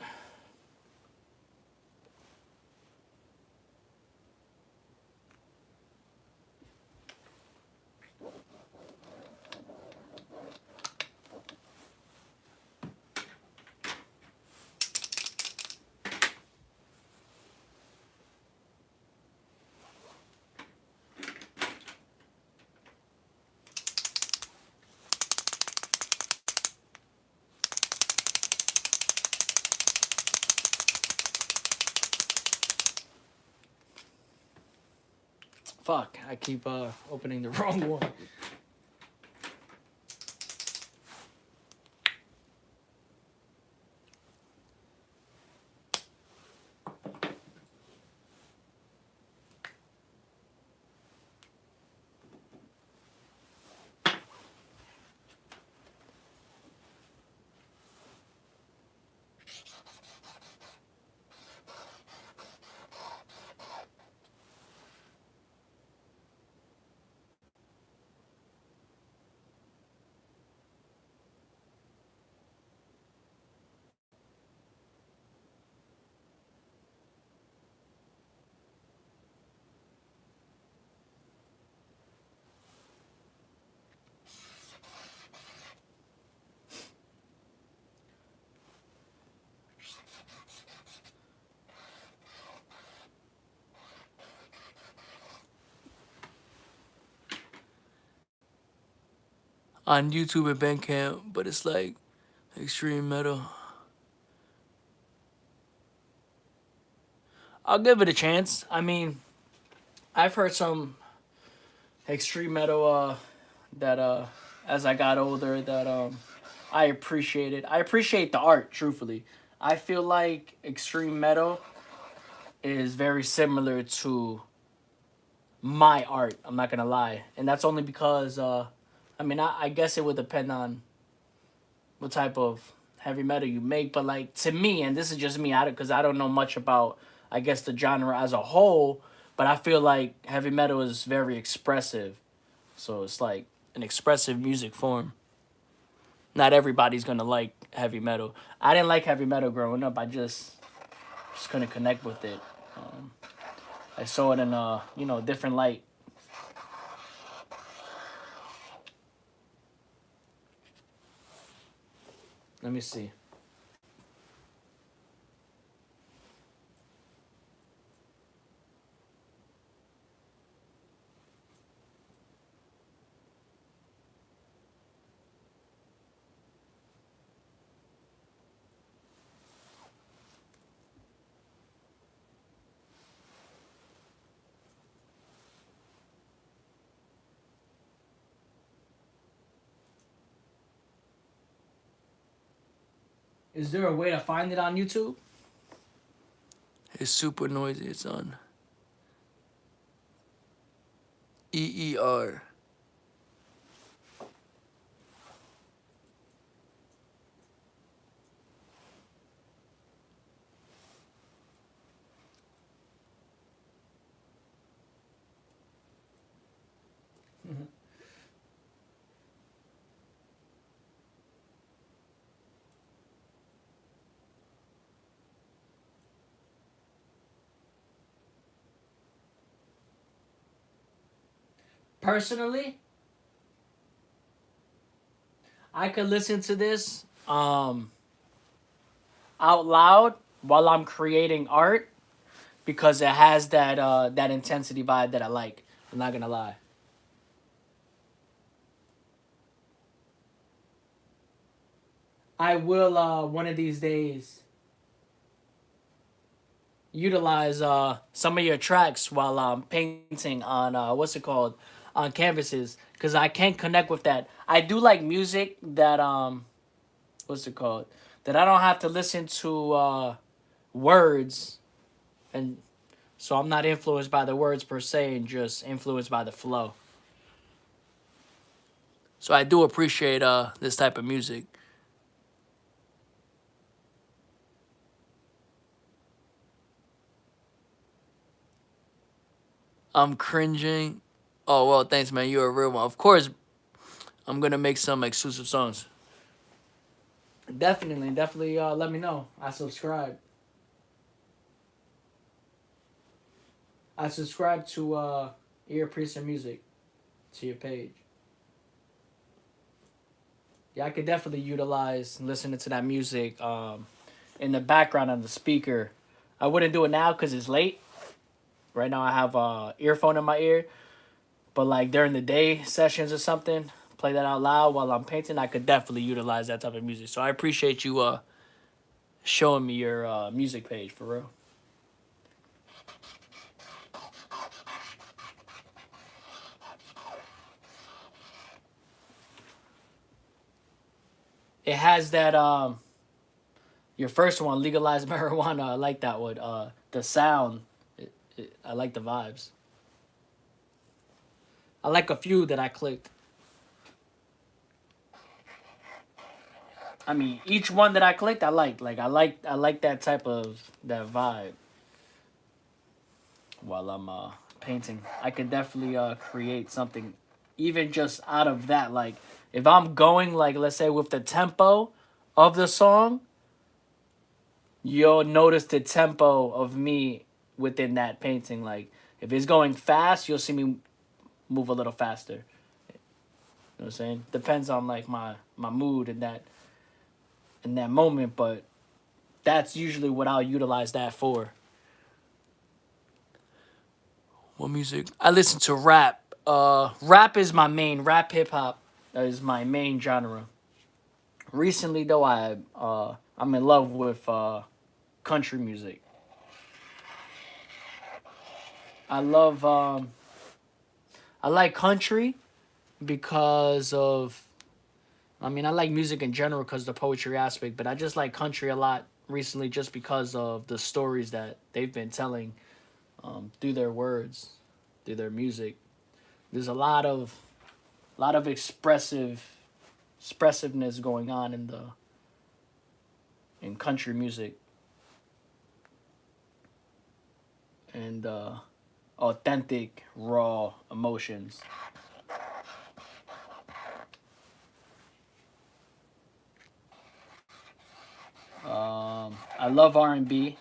Fuck, I keep opening the wrong one. On YouTube and Bandcamp, but it's like extreme metal. I'll give it a chance. I mean, I've heard some extreme metal that as I got older that I appreciated. I appreciate the art, truthfully. I feel like extreme metal is very similar to my art. I'm not gonna lie, and that's only because I mean I guess it would depend on what type of heavy metal you make, but like to me, and this is just me, because I don't know much about I guess the genre as a whole, but I feel like heavy metal is very expressive, so it's like an expressive music form. Not everybody's gonna like heavy metal. I didn't like heavy metal growing up. I just couldn't connect with it. I saw it in a different light. Let me see. Is there a way to find it on YouTube? It's super noisy. It's on EER. Personally, I could listen to this out loud while I'm creating art because it has that intensity vibe that I like. I'm not gonna lie. I will one of these days utilize some of your tracks while painting on what's it called, on canvases, because I can connect with that. I do like music that what's it called, that I don't have to listen to words, and so I'm not influenced by the words per se and just influenced by the flow. So I do appreciate this type of music. I'm cringing. Oh well, thanks, man. You're a real one. Of course, I'm gonna make some exclusive songs. Definitely, definitely. Let me know. I subscribe. I subscribe to Ear Priest and Music to your page. Yeah, I could definitely utilize listening to that music in the background on the speaker. I wouldn't do it now because it's late. Right now, I have earphone in my ear. But like during the day sessions or something, play that out loud while I'm painting. I could definitely utilize that type of music. So I appreciate you showing me your music page for real. It has that your first one, legalized marijuana. I like that one. The sound, I like the vibes. I like a few that I clicked. I mean, each one that I clicked, I liked. Like I like that type of that vibe. While I'm painting, I could definitely create something, even just out of that. Like if I'm going like let's say with the tempo of the song, you'll notice the tempo of me within that painting. Like if it's going fast, you'll see me move a little faster. You know what I'm saying? Depends on like my mood in that moment, but that's usually what I'll utilize that for. What music? I listen to rap. Rap is my main. Rap hip hop is my main genre. Recently though, I'm in love with country music. I love I like country because of, I mean, I like music in general because of the poetry aspect, but I just like country a lot recently just because of the stories that they've been telling through their words, through their music. There's a lot of expressiveness going on in country music, and authentic raw emotions. I love R&B.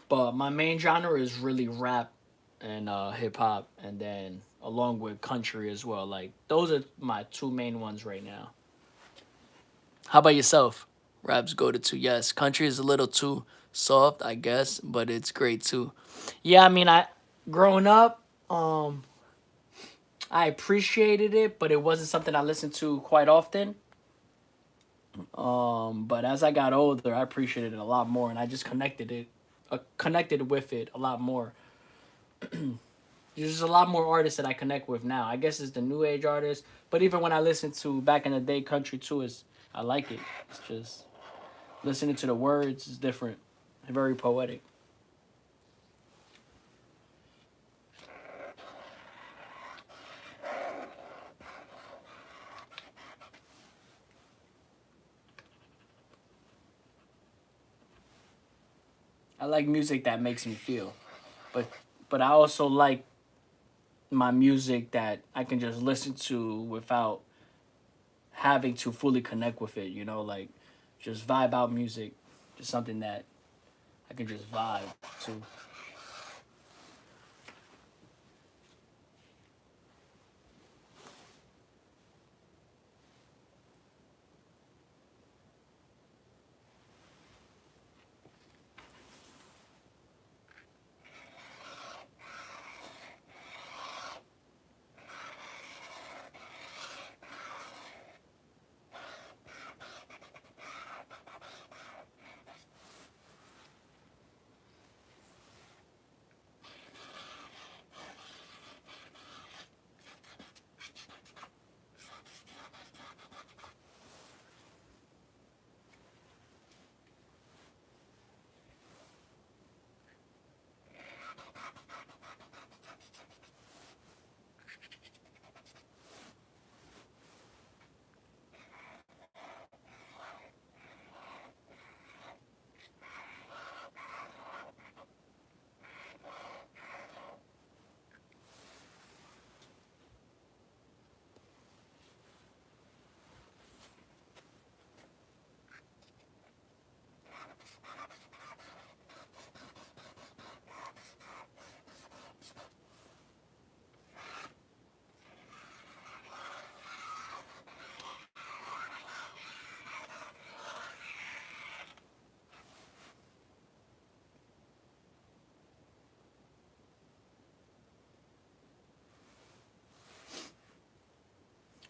But my main genre is really rap and hip hop, and then along with country as well. Like those are my two main ones right now. How about yourself? Raps go to two. Yes, country is a little too soft, I guess, but it's great too. Yeah, I mean, I growing up, I appreciated it, but it wasn't something I listened to quite often. But as I got older, I appreciated it a lot more, and I just connected with it a lot more. There's a lot more artists that I connect with now. I guess it's the new age artists, but even when I listened to back in the day country too, is I like it. It's just listening to the words is different, very poetic. I like music that makes me feel, but I also like my music that I can just listen to without having to fully connect with it. You know, like just vibe out music, just something that I can just vibe to.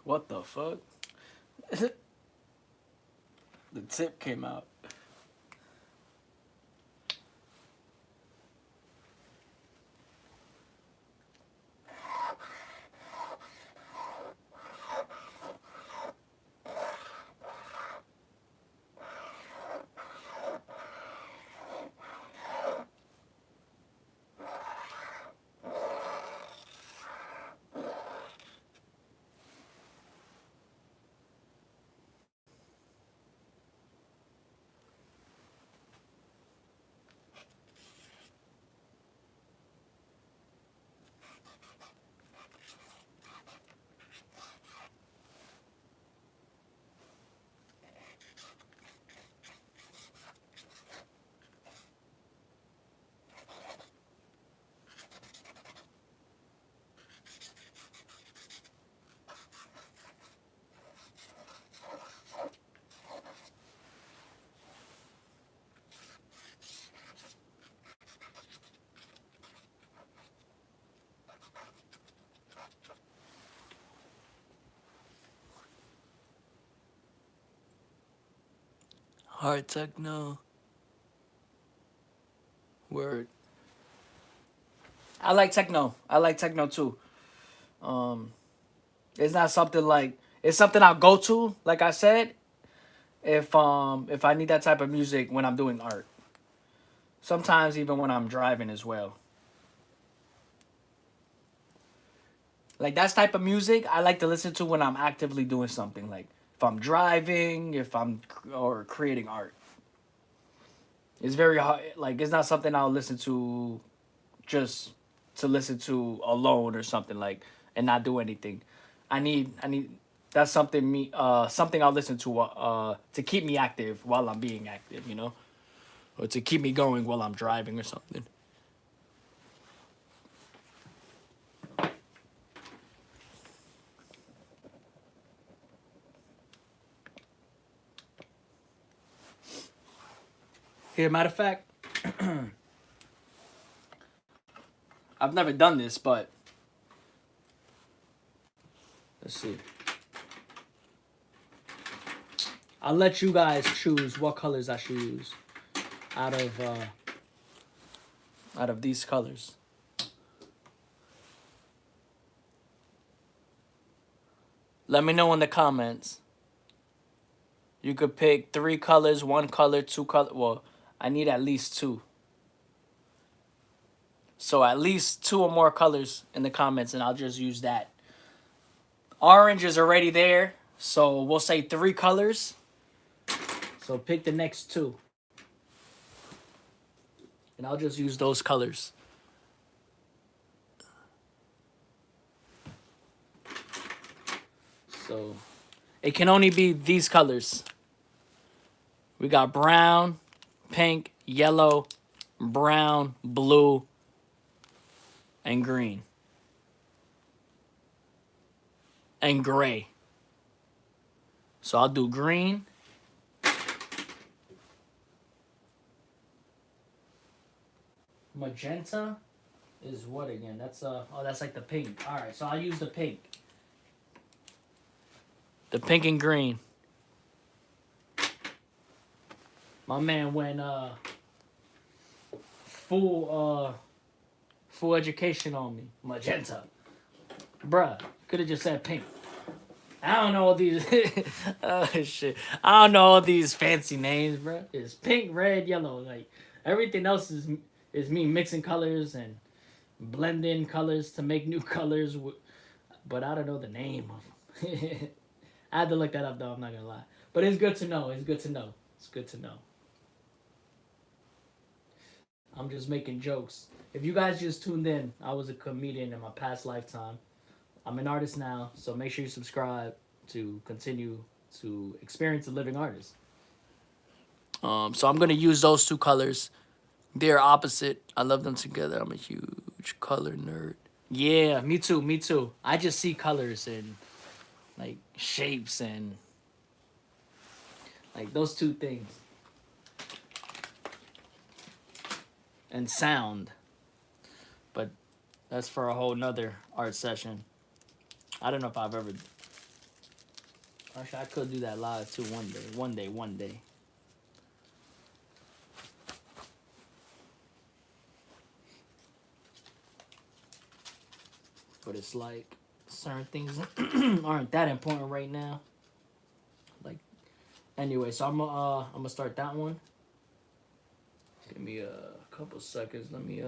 What the fuck? The tip came out. Hard techno. Word. I like techno. I like techno too. Um, it's not something like it's something I'll go to. Like I said, if I need that type of music when I'm doing art. Sometimes even when I'm driving as well. Like that's type of music I like to listen to when I'm actively doing something. Like if I'm driving, if I'm or creating art. It's very hard. Like it's not something I'll listen to just to listen to alone or something like and not do anything. I need that's something I'll listen to keep me active while I'm being active, you know? Or to keep me going while I'm driving or something. Here, matter of fact, I've never done this, but let's see. I'll let you guys choose what colors I should use out of these colors. Let me know in the comments. You could pick 3 colors, 1 color, 2 color. Well, I need at least 2. So at least 2 or more colors in the comments, and I'll just use that. Orange is already there, so we'll say 3 colors. So pick the next 2. And I'll just use those colors. So it can only be these colors. We got brown, pink, yellow, brown, blue, and green. And gray. So I'll do green. Magenta is what again? That's that's like the pink. All right, so I'll use the pink. The pink and green. My man went full education on me. Magenta. Bruh, could have just said pink. I don't know all these oh shit. I don't know all these fancy names, bruh. It's pink, red, yellow. Like everything else is me mixing colors and blending colors to make new colors. But I don't know the name of them. I had to look that up though. I'm not gonna lie. But it's good to know. It's good to know. It's good to know. I'm just making jokes. If you guys just tuned in, I was a comedian in my past lifetime. I'm an artist now, so make sure you subscribe to continue to experience a living artist. So I'm gonna use those 2 colors. They're opposite. I love them together. I'm a huge color nerd. Yeah, me too. Me too. I just see colors and like shapes and like those 2 things. And sound. But that's for a whole nother art session. I don't know if I've ever Actually, I could do that live too one day. One day, one day. But it's like certain things aren't that important right now. Like anyway, so I'm gonna start that one. Give me a couple seconds. Let me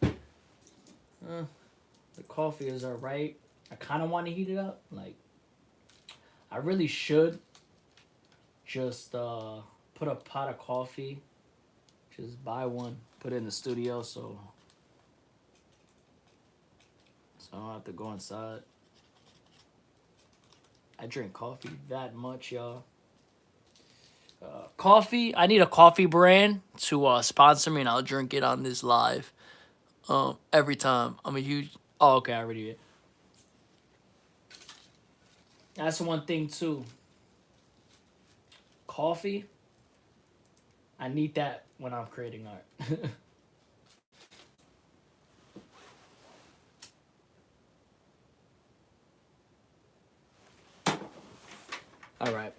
the coffee is alright. I kind of want to heat it up. Like I really should just put a pot of coffee. Just buy one, put it in the studio, so I don't have to go inside. I drink coffee that much, y'all. Coffee. I need a coffee brand to sponsor me, and I'll drink it on this live. Every time. I'm a huge. Oh, okay. I already did. That's one thing too. Coffee. I need that when I'm creating art. All right.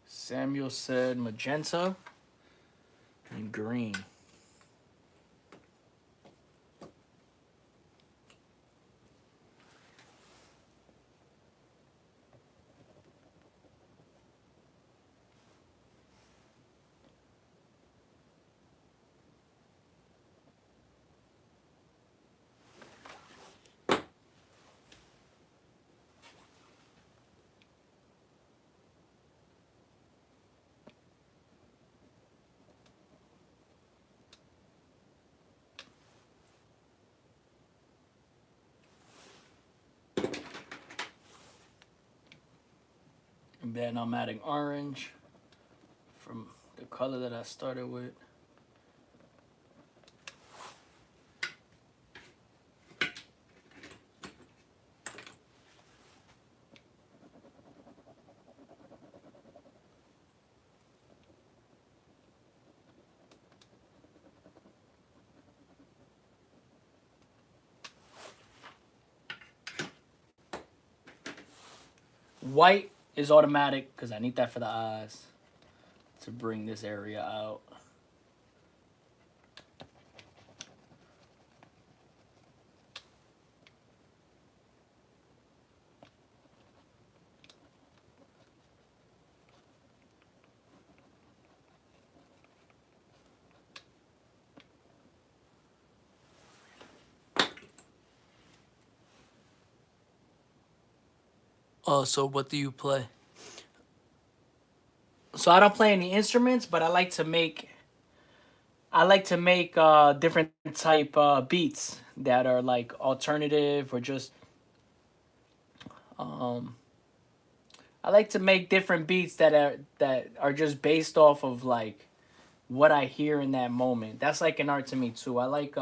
Samuel said magenta and green. And then I'm adding orange from the color that I started with. White is automatic because I need that for the eyes to bring this area out. Oh, so what do you play? So I don't play any instruments, but I like to make different type beats that are like alternative or just um I like to make different beats that are just based off of like what I hear in that moment. That's like an art to me too. I like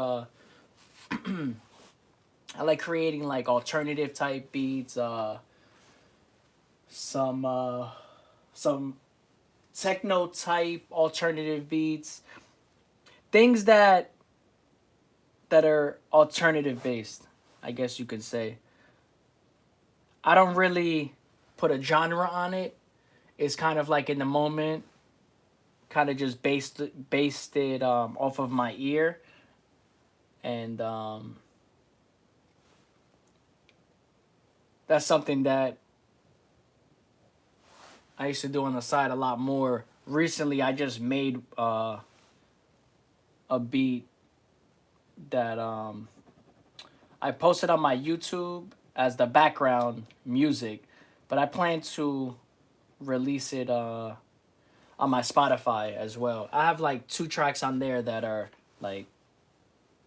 creating like alternative type beats, some some techno type alternative beats, things that are alternative based, I guess you could say. I don't really put a genre on it. It's kind of like in the moment, kind of just based it off of my ear, and that's something that I used to do on the side a lot more. Recently, I just made a beat that I posted on my YouTube as the background music, but I plan to release it on my Spotify as well. I have like 2 tracks on there that are like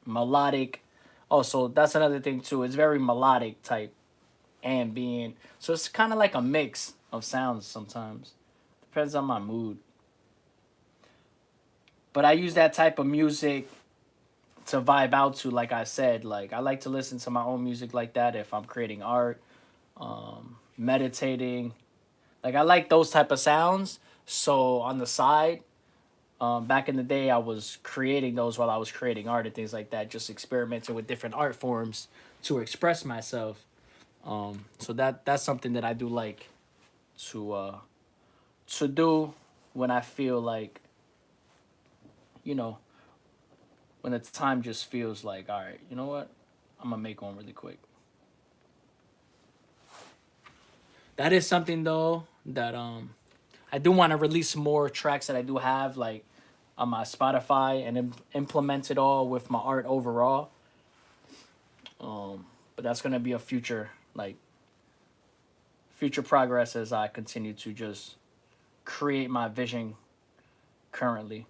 melodic. Also, that's another thing too. It's very melodic type ambient. So it's kind of like a mix of sounds sometimes. Depends on my mood. But I use that type of music to vibe out to, like I said. Like I like to listen to my own music like that if I'm creating art, meditating. Like I like those type of sounds. So on the side, Back in the day, I was creating those while I was creating art and things like that, just experimenting with different art forms to express myself. So that's something that I do like to do when I feel like, you know, when the time just feels like, all right, you know what, I'm gonna make one really quick. That is something though that I do want to release more tracks that I do have like on my Spotify and implement it all with my art overall. But that's gonna be a future progress as I continue to just create my vision currently.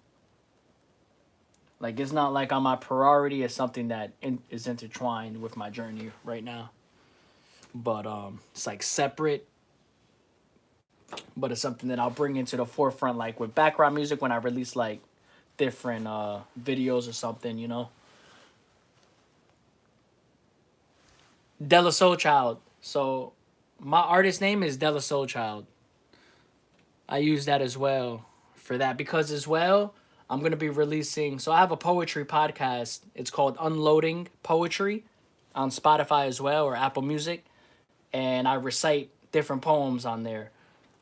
Like it's not like on my priority. It's something that is intertwined with my journey right now. But it's like separate. But it's something that I'll bring into the forefront, like with background music when I release like different videos or something. Della Soul Child. So my artist name is Della Soul Child. I use that as well for that because as well I'm gonna be releasing. So I have a poetry podcast. It's called Unloading Poetry on Spotify as well or Apple Music, and I recite different poems on there.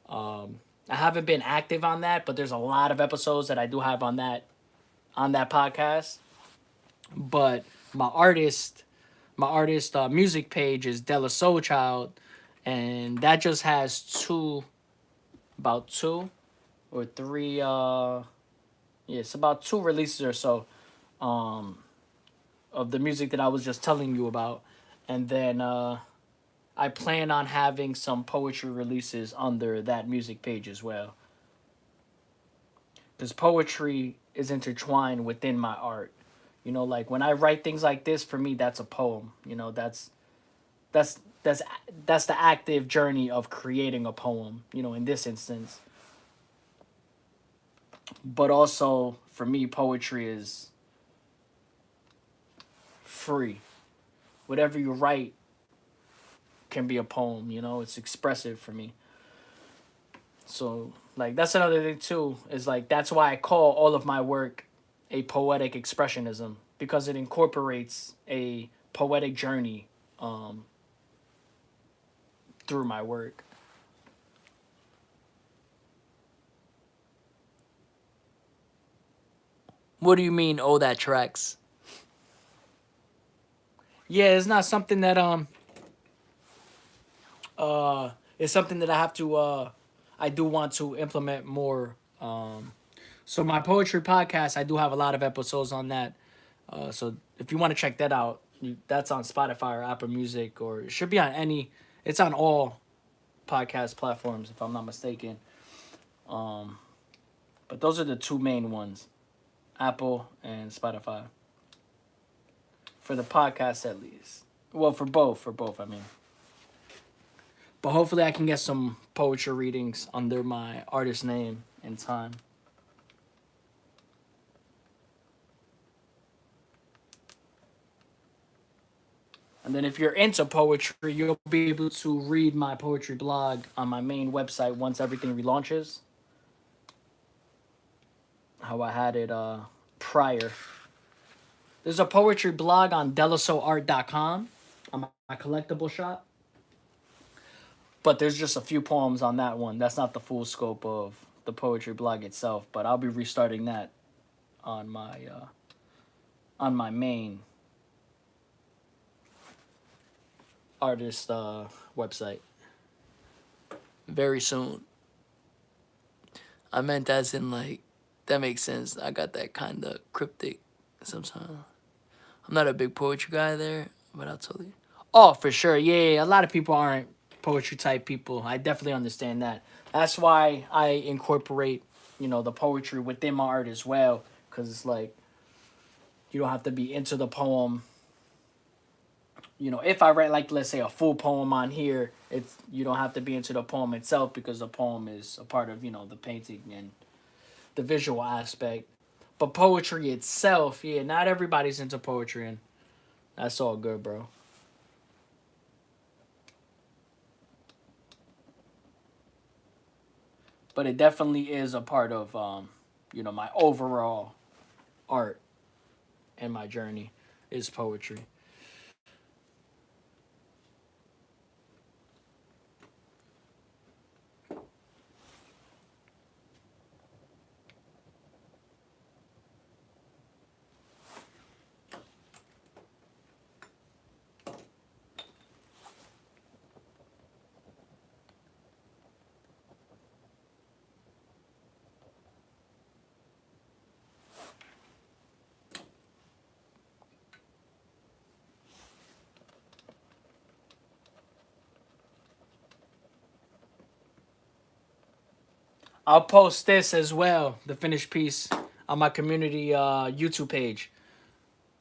I haven't been active on that, but there's a lot of episodes that I do have on that podcast. But my artist music page is Della Soul Child, and that just has about two or three. Yeah, it's about two releases or so, of the music that I was just telling you about, and then I plan on having some poetry releases under that music page as well. Because poetry is intertwined within my art. Like when I write things like this, for me, that's a poem. That's that's that's the active journey of creating a poem. In this instance, but also for me, poetry is free. Whatever you write can be a poem. It's expressive for me. So like that's another thing too. Is like that's why I call all of my work a poetic expressionism because it incorporates a poetic journey through my work. What do you mean? Oh, that tracks. Yeah, it's not something that it's something that I have to I do want to implement more. So my poetry podcast, I do have a lot of episodes on that. So if you want to check that out, that's on Spotify or Apple Music, or it should be on any. It's on all podcast platforms, if I'm not mistaken. But those are the two main ones, Apple and Spotify. For the podcast, at least. Well, for both. I mean. But hopefully, I can get some poetry readings under my artist name in time. And then if you're into poetry, you'll be able to read my poetry blog on my main website once everything relaunches. How I had it prior. There's a poetry blog on delasoart.com on my collectible shop. But there's just a few poems on that one. That's not the full scope of the poetry blog itself. But I'll be restarting that on my main artist website very soon. I meant as in like that makes sense. I got that kind of cryptic sometimes. I'm not a big poetry guy there, but I'll tell you. Oh, for sure. Yeah. A lot of people aren't poetry type people. I definitely understand that. That's why I incorporate, the poetry within my art as well. Because it's like, you don't have to be into the poem. If I write like let's say a full poem on here, it's you don't have to be into the poem itself because the poem is a part of the painting and the visual aspect. But poetry itself, yeah, not everybody's into poetry, and that's all good, bro. But it definitely is a part of you know, my overall art and my journey is poetry. I'll post this as well, the finished piece, on my community YouTube page,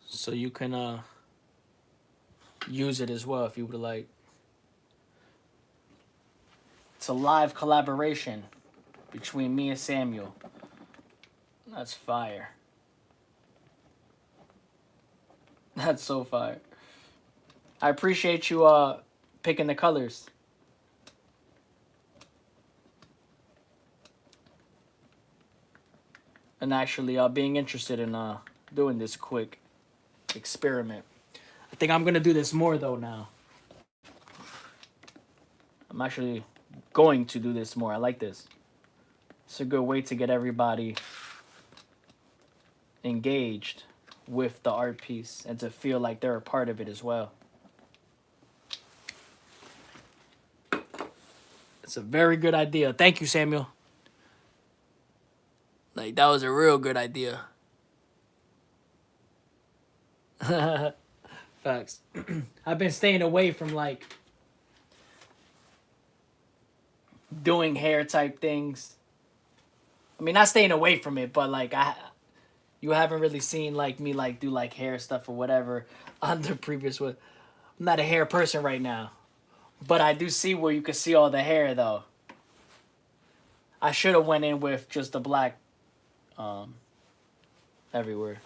so you can use it as well if you would like. It's a live collaboration between me and Samuel. That's fire. That's so fire. I appreciate you picking the colors and actually being interested in doing this quick experiment. I think I'm gonna do this more though now. I'm actually going to do this more. I like this. It's a good way to get everybody engaged with the art piece and to feel like they're a part of it as well. It's a very good idea. Thank you, Samuel. Like, that was a real good idea. Facts. I've been staying away from like doing hair type things. I mean, not staying away from it, but like you haven't really seen like me like do like hair stuff or whatever on the previous one. I'm not a hair person right now, but I do see where you can see all the hair though. I should have went in with just the black everywhere.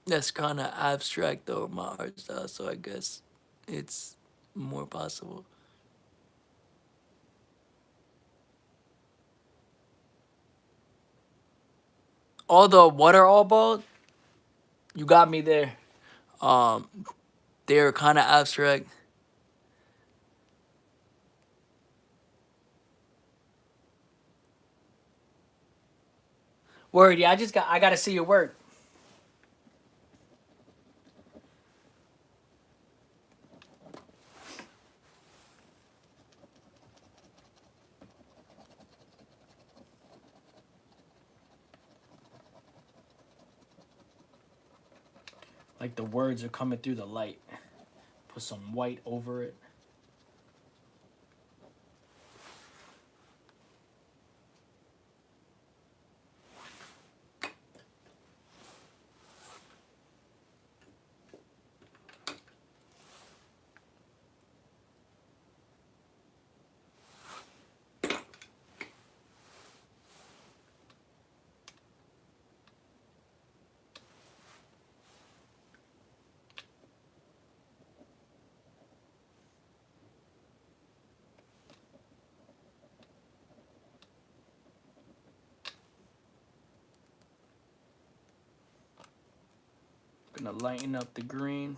That's kind of abstract though, my art style, so I guess it's more possible. Although, what are all bald? You got me there. Um, they're kind of abstract. Word, yeah, I gotta see your work. Like the words are coming through the light. Put some white over it. Gonna lighten up the green.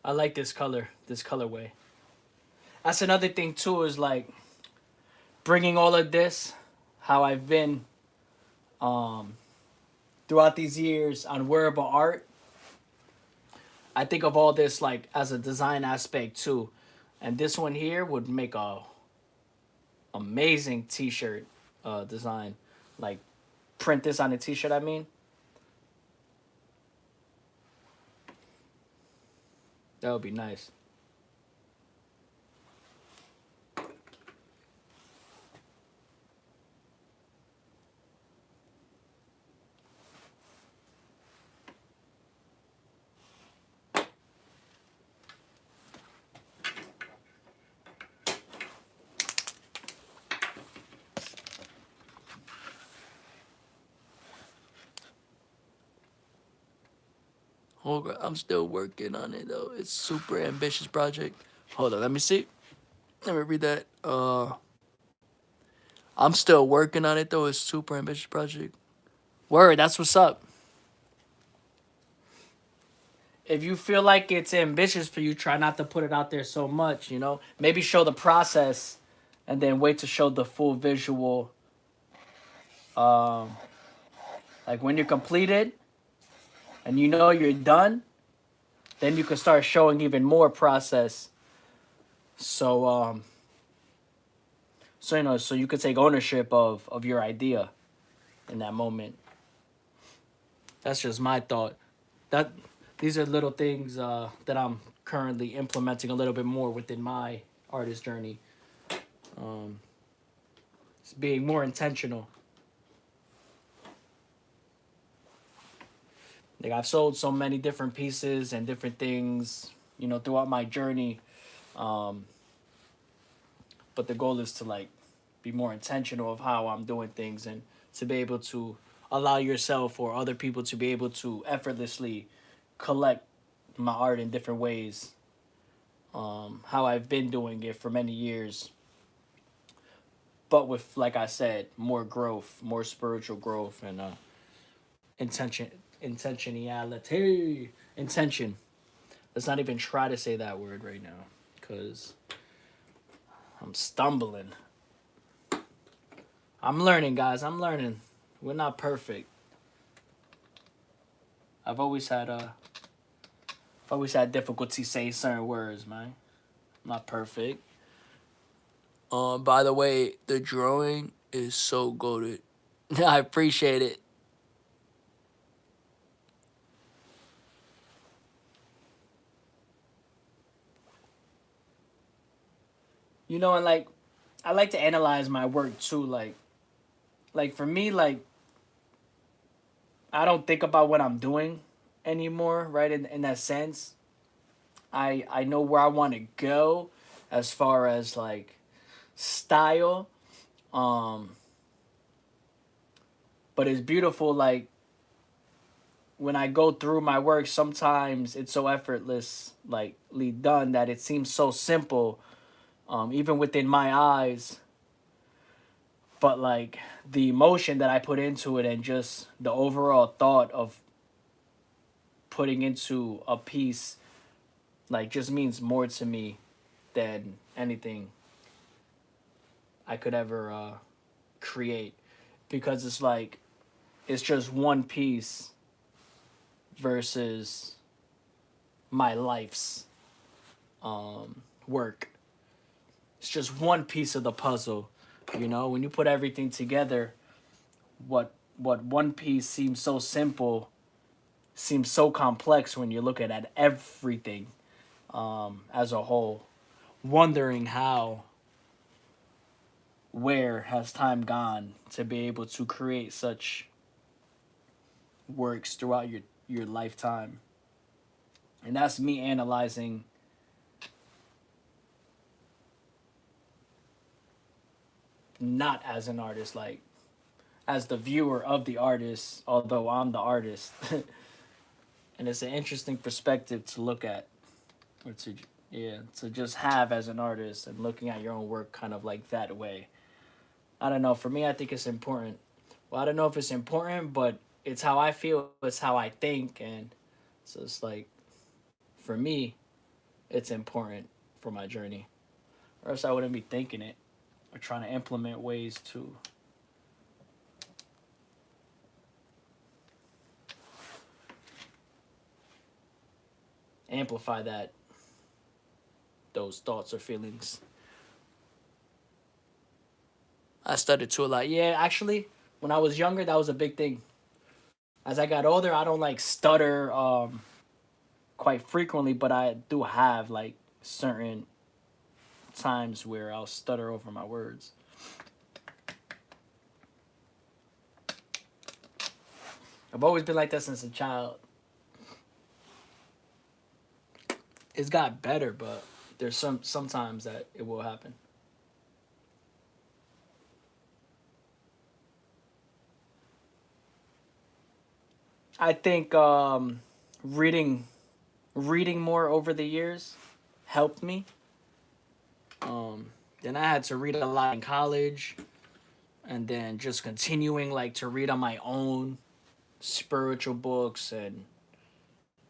I like this color, this colorway. That's another thing too, is like bringing all of this, how I've been throughout these years on wearable art. I think of all this like as a design aspect too. And this one here would make a amazing t-shirt design. Like print this on a t-shirt, I mean. That would be nice. I'm still working on it though. It's super ambitious project. Hold on, let me see. Let me read that. I'm still working on it though. It's super ambitious project. Word, that's what's up. If you feel like it's ambitious for you, try not to put it out there so much, you know? Maybe show the process and then wait to show the full visual. Like when you're completed and you know you're done, then you can start showing even more process. So so you could take ownership of your idea in that moment. That's just my thought. That these are little things that I'm currently implementing a little bit more within my artist journey. It's being more intentional. Like I've sold so many different pieces and different things, you know, throughout my journey. But the goal is to like be more intentional of how I'm doing things and to be able to allow yourself or other people to be able to effortlessly collect my art in different ways. How I've been doing it for many years, but with, like I said, more growth, more spiritual growth, and intentionality. Intention. Let's not even try to say that word right now, because I'm stumbling. I'm learning, guys. I'm learning. We're not perfect. I've always had difficulty saying certain words, man. I'm not perfect. By the way, the drawing is so goated. I appreciate it. You know, and like I like to analyze my work too. Like for me, like I don't think about what I'm doing anymore, right? In that sense, I know where I want to go as far as like style. Um, but it's beautiful. Like when I go through my work, sometimes it's so effortless, likely done that it seems so simple, even within my eyes. But like the emotion that I put into it and just the overall thought of putting into a piece like just means more to me than anything I could ever create, because it's like it's just one piece versus my life's work. It's just one piece of the puzzle, you know. When you put everything together, what one piece seems so simple seems so complex when you're looking at everything as a whole, wondering how, where has time gone to be able to create such works throughout your lifetime. And that's me analyzing not as an artist, like as the viewer of the artist, although I'm the artist. And it's an interesting perspective to look at or Yeah, to just have as an artist and looking at your own work kind of like that way. I don't know. For me, I think it's important. Well, I don't know if it's important, but it's how I feel. It's how I think, and so it's like for me, it's important for my journey, or else I wouldn't be thinking it or trying to implement ways to amplify that those thoughts or feelings. I stuttered too a lot. Yeah, actually, when I was younger, that was a big thing. As I got older, I don't like stutter quite frequently, but I do have like certain times where I'll stutter over my words. I've always been like that since a child. It's got better, but there's sometimes that it will happen. I think reading reading more over the years helped me. Then I had to read a lot in college, and then just continuing like to read on my own spiritual books and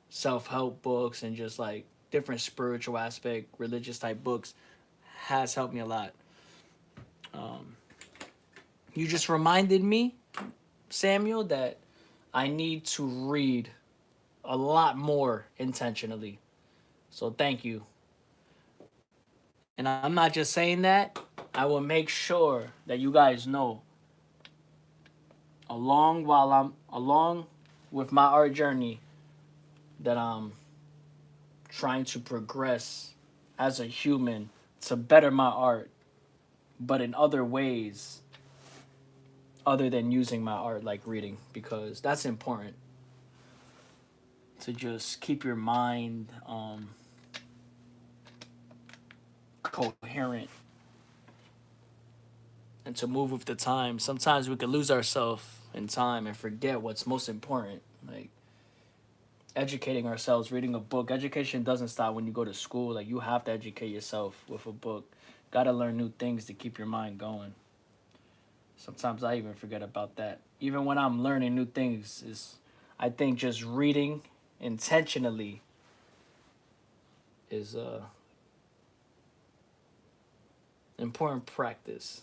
self help books and just like different spiritual aspect, religious type books has helped me a lot. Um, you just reminded me, Samuel, that I need to read a lot more intentionally. So thank you. And I'm not just saying that. I will make sure that you guys know along with my art journey that I'm trying to progress as a human to better my art, but in other ways other than using my art like reading, because that's important to just keep your mind coherent and to move with the time. Sometimes we could lose ourselves in time and forget what's most important. Like educating ourselves, reading a book. Education doesn't stop when you go to school. Like you have to educate yourself with a book. Got to learn new things to keep your mind going. Sometimes I even forget about that. Even when I'm learning new things, is I think just reading intentionally is a important practice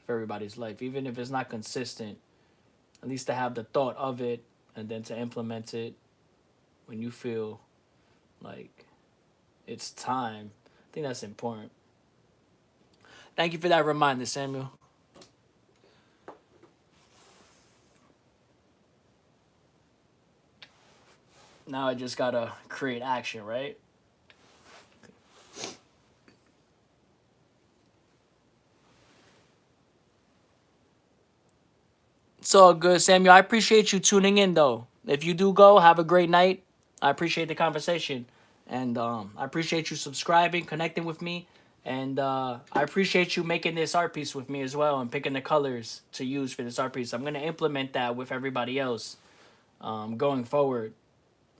for everybody's life. Even if it's not consistent, at least to have the thought of it and then to implement it when you feel like it's time. I think that's important. Thank you for that reminder, Samuel. Now I just gotta create action, right? It's all good, Samuel. I appreciate you tuning in, though. If you do go, have a great night. I appreciate the conversation. And I appreciate you subscribing, connecting with me. And I appreciate you making this art piece with me as well and picking the colors to use for this art piece. I'm going to implement that with everybody else going forward.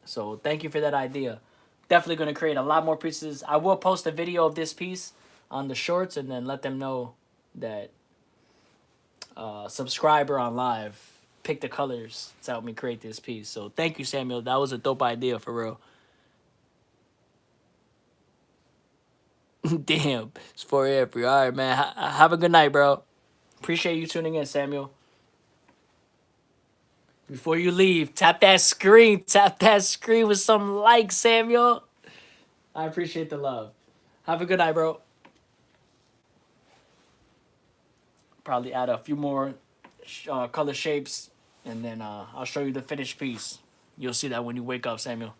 So thank you for that idea. Definitely going to create a lot more pieces. I will post a video of this piece on the shorts and then let them know that subscriber on live pick the colors to help me create this piece. So thank you, Samuel. That was a dope idea for real. Damn, it's 4 a.m. for you. All right, man. Have a good night, bro. Appreciate you tuning in, Samuel. Before you leave, tap that screen. Tap that screen with some likes, Samuel. I appreciate the love. Have a good night, bro. Probably add a few more color shapes, and then I'll show you the finished piece. You'll see that when you wake up, Samuel.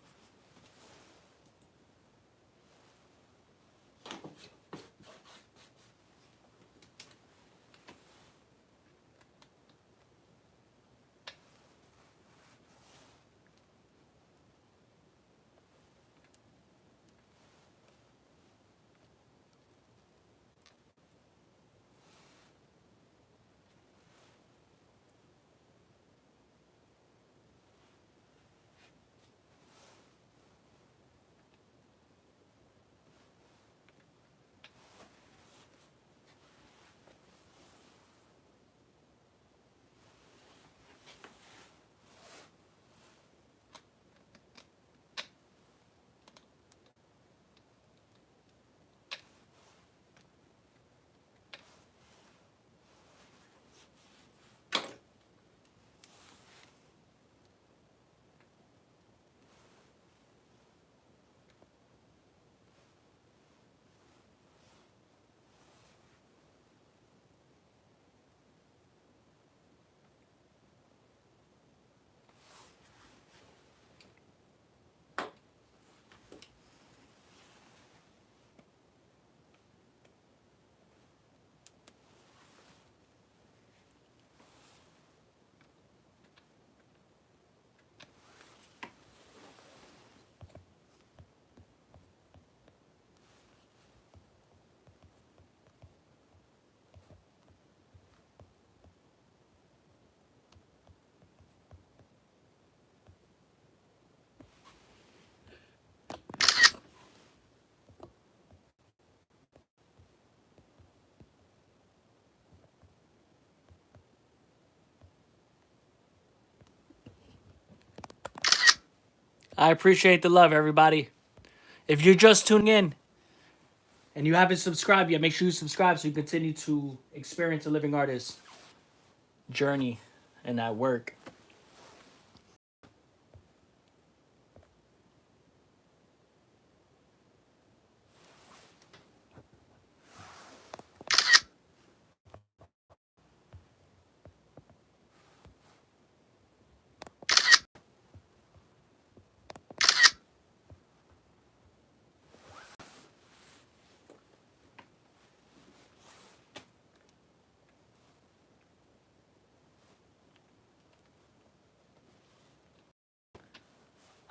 I appreciate the love, everybody. If you're just tuning in and you haven't subscribed yet, make sure you subscribe so you continue to experience a living artist journey and that work.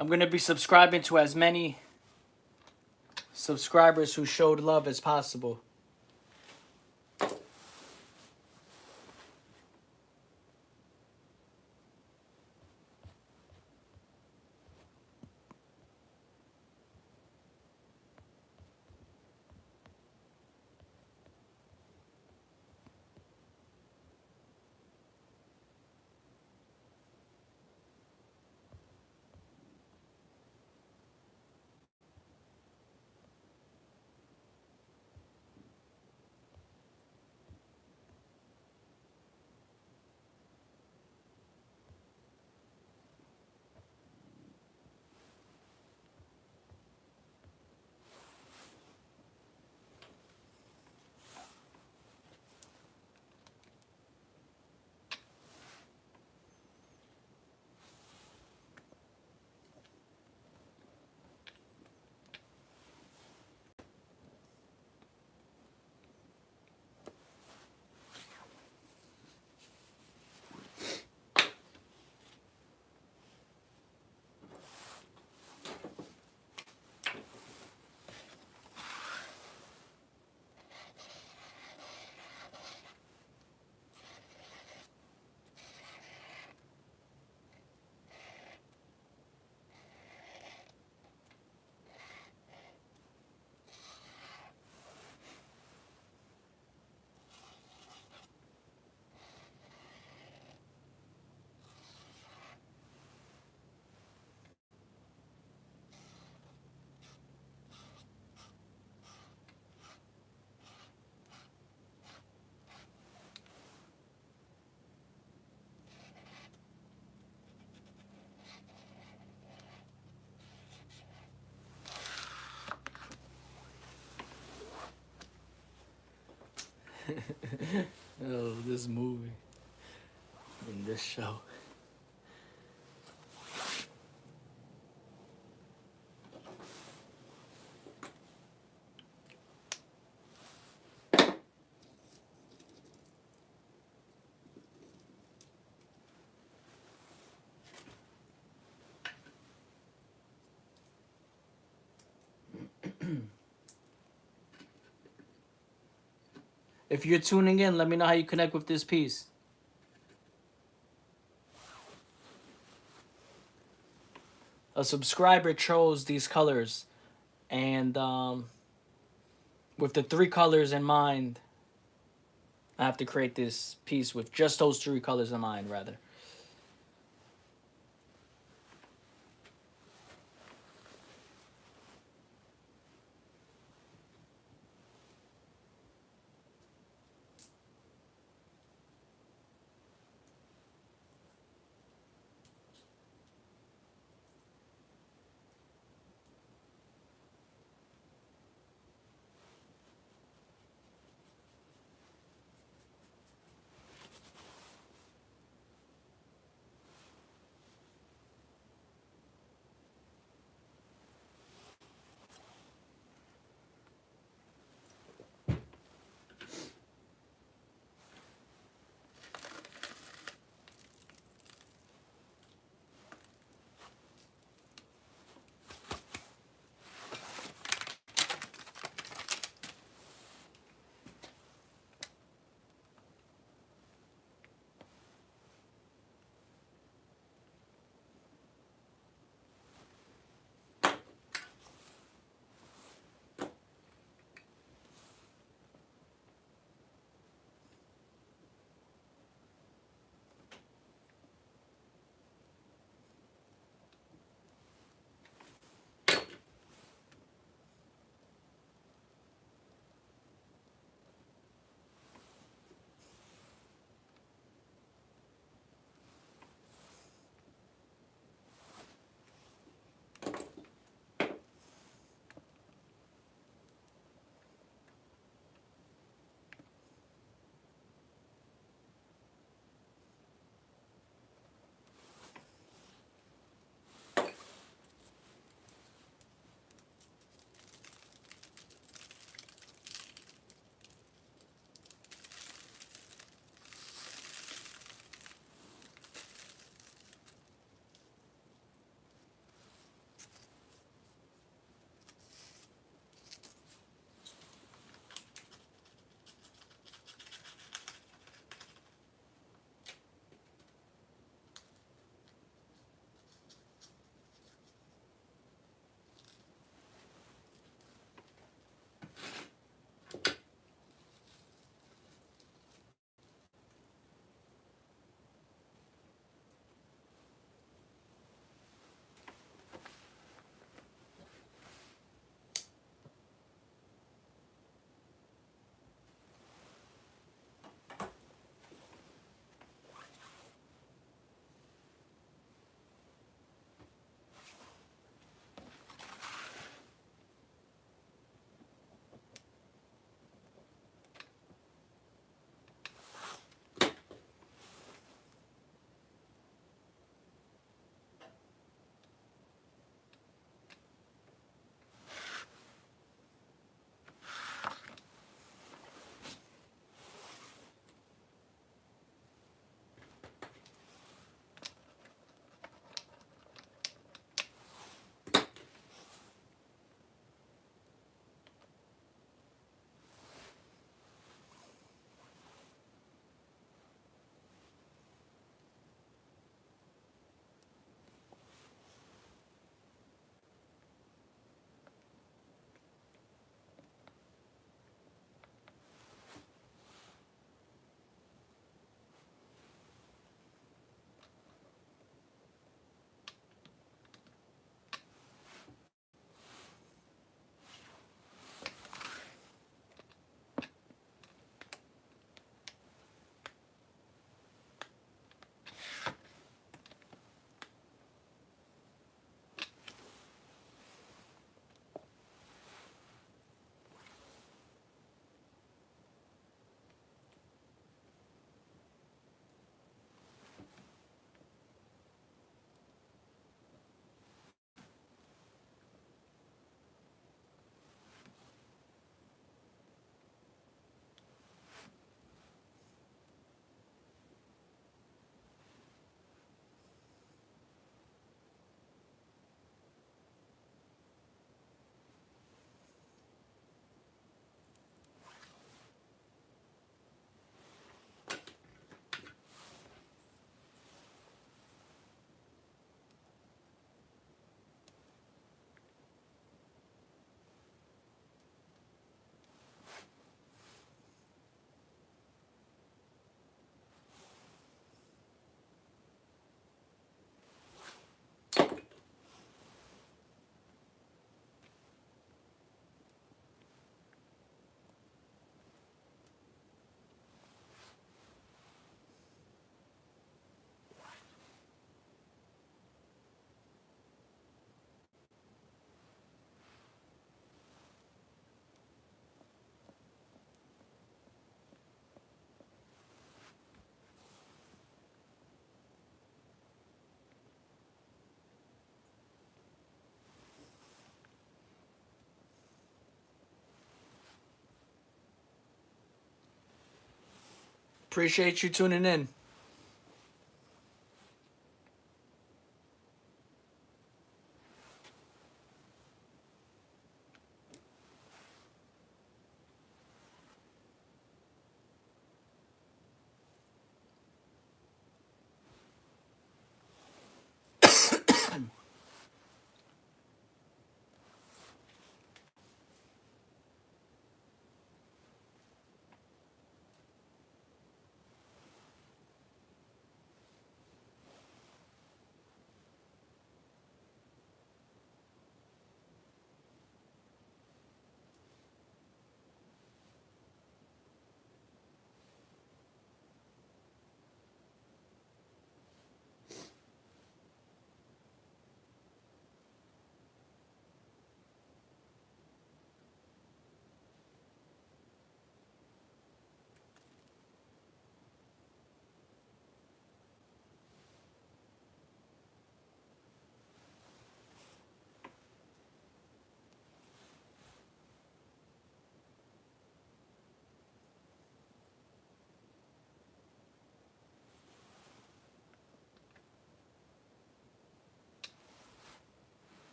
I'm going to be subscribing to as many subscribers who showed love as possible. Oh, this movie and this show. If you're tuning in, let me know how you connect with this piece. A subscriber chose these colors, and with the three colors in mind, I have to create this piece with just those three colors in mind, rather. Appreciate you tuning in.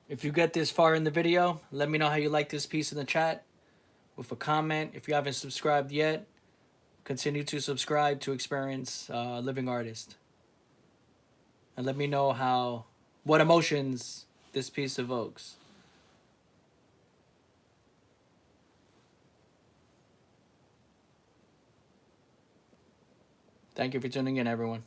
If you get this far in the video, let me know how you like this piece in the chat with a comment. If you haven't subscribed yet, continue to subscribe to experience Living Artist. And let me know what emotions this piece evokes. Thank you for tuning in, everyone.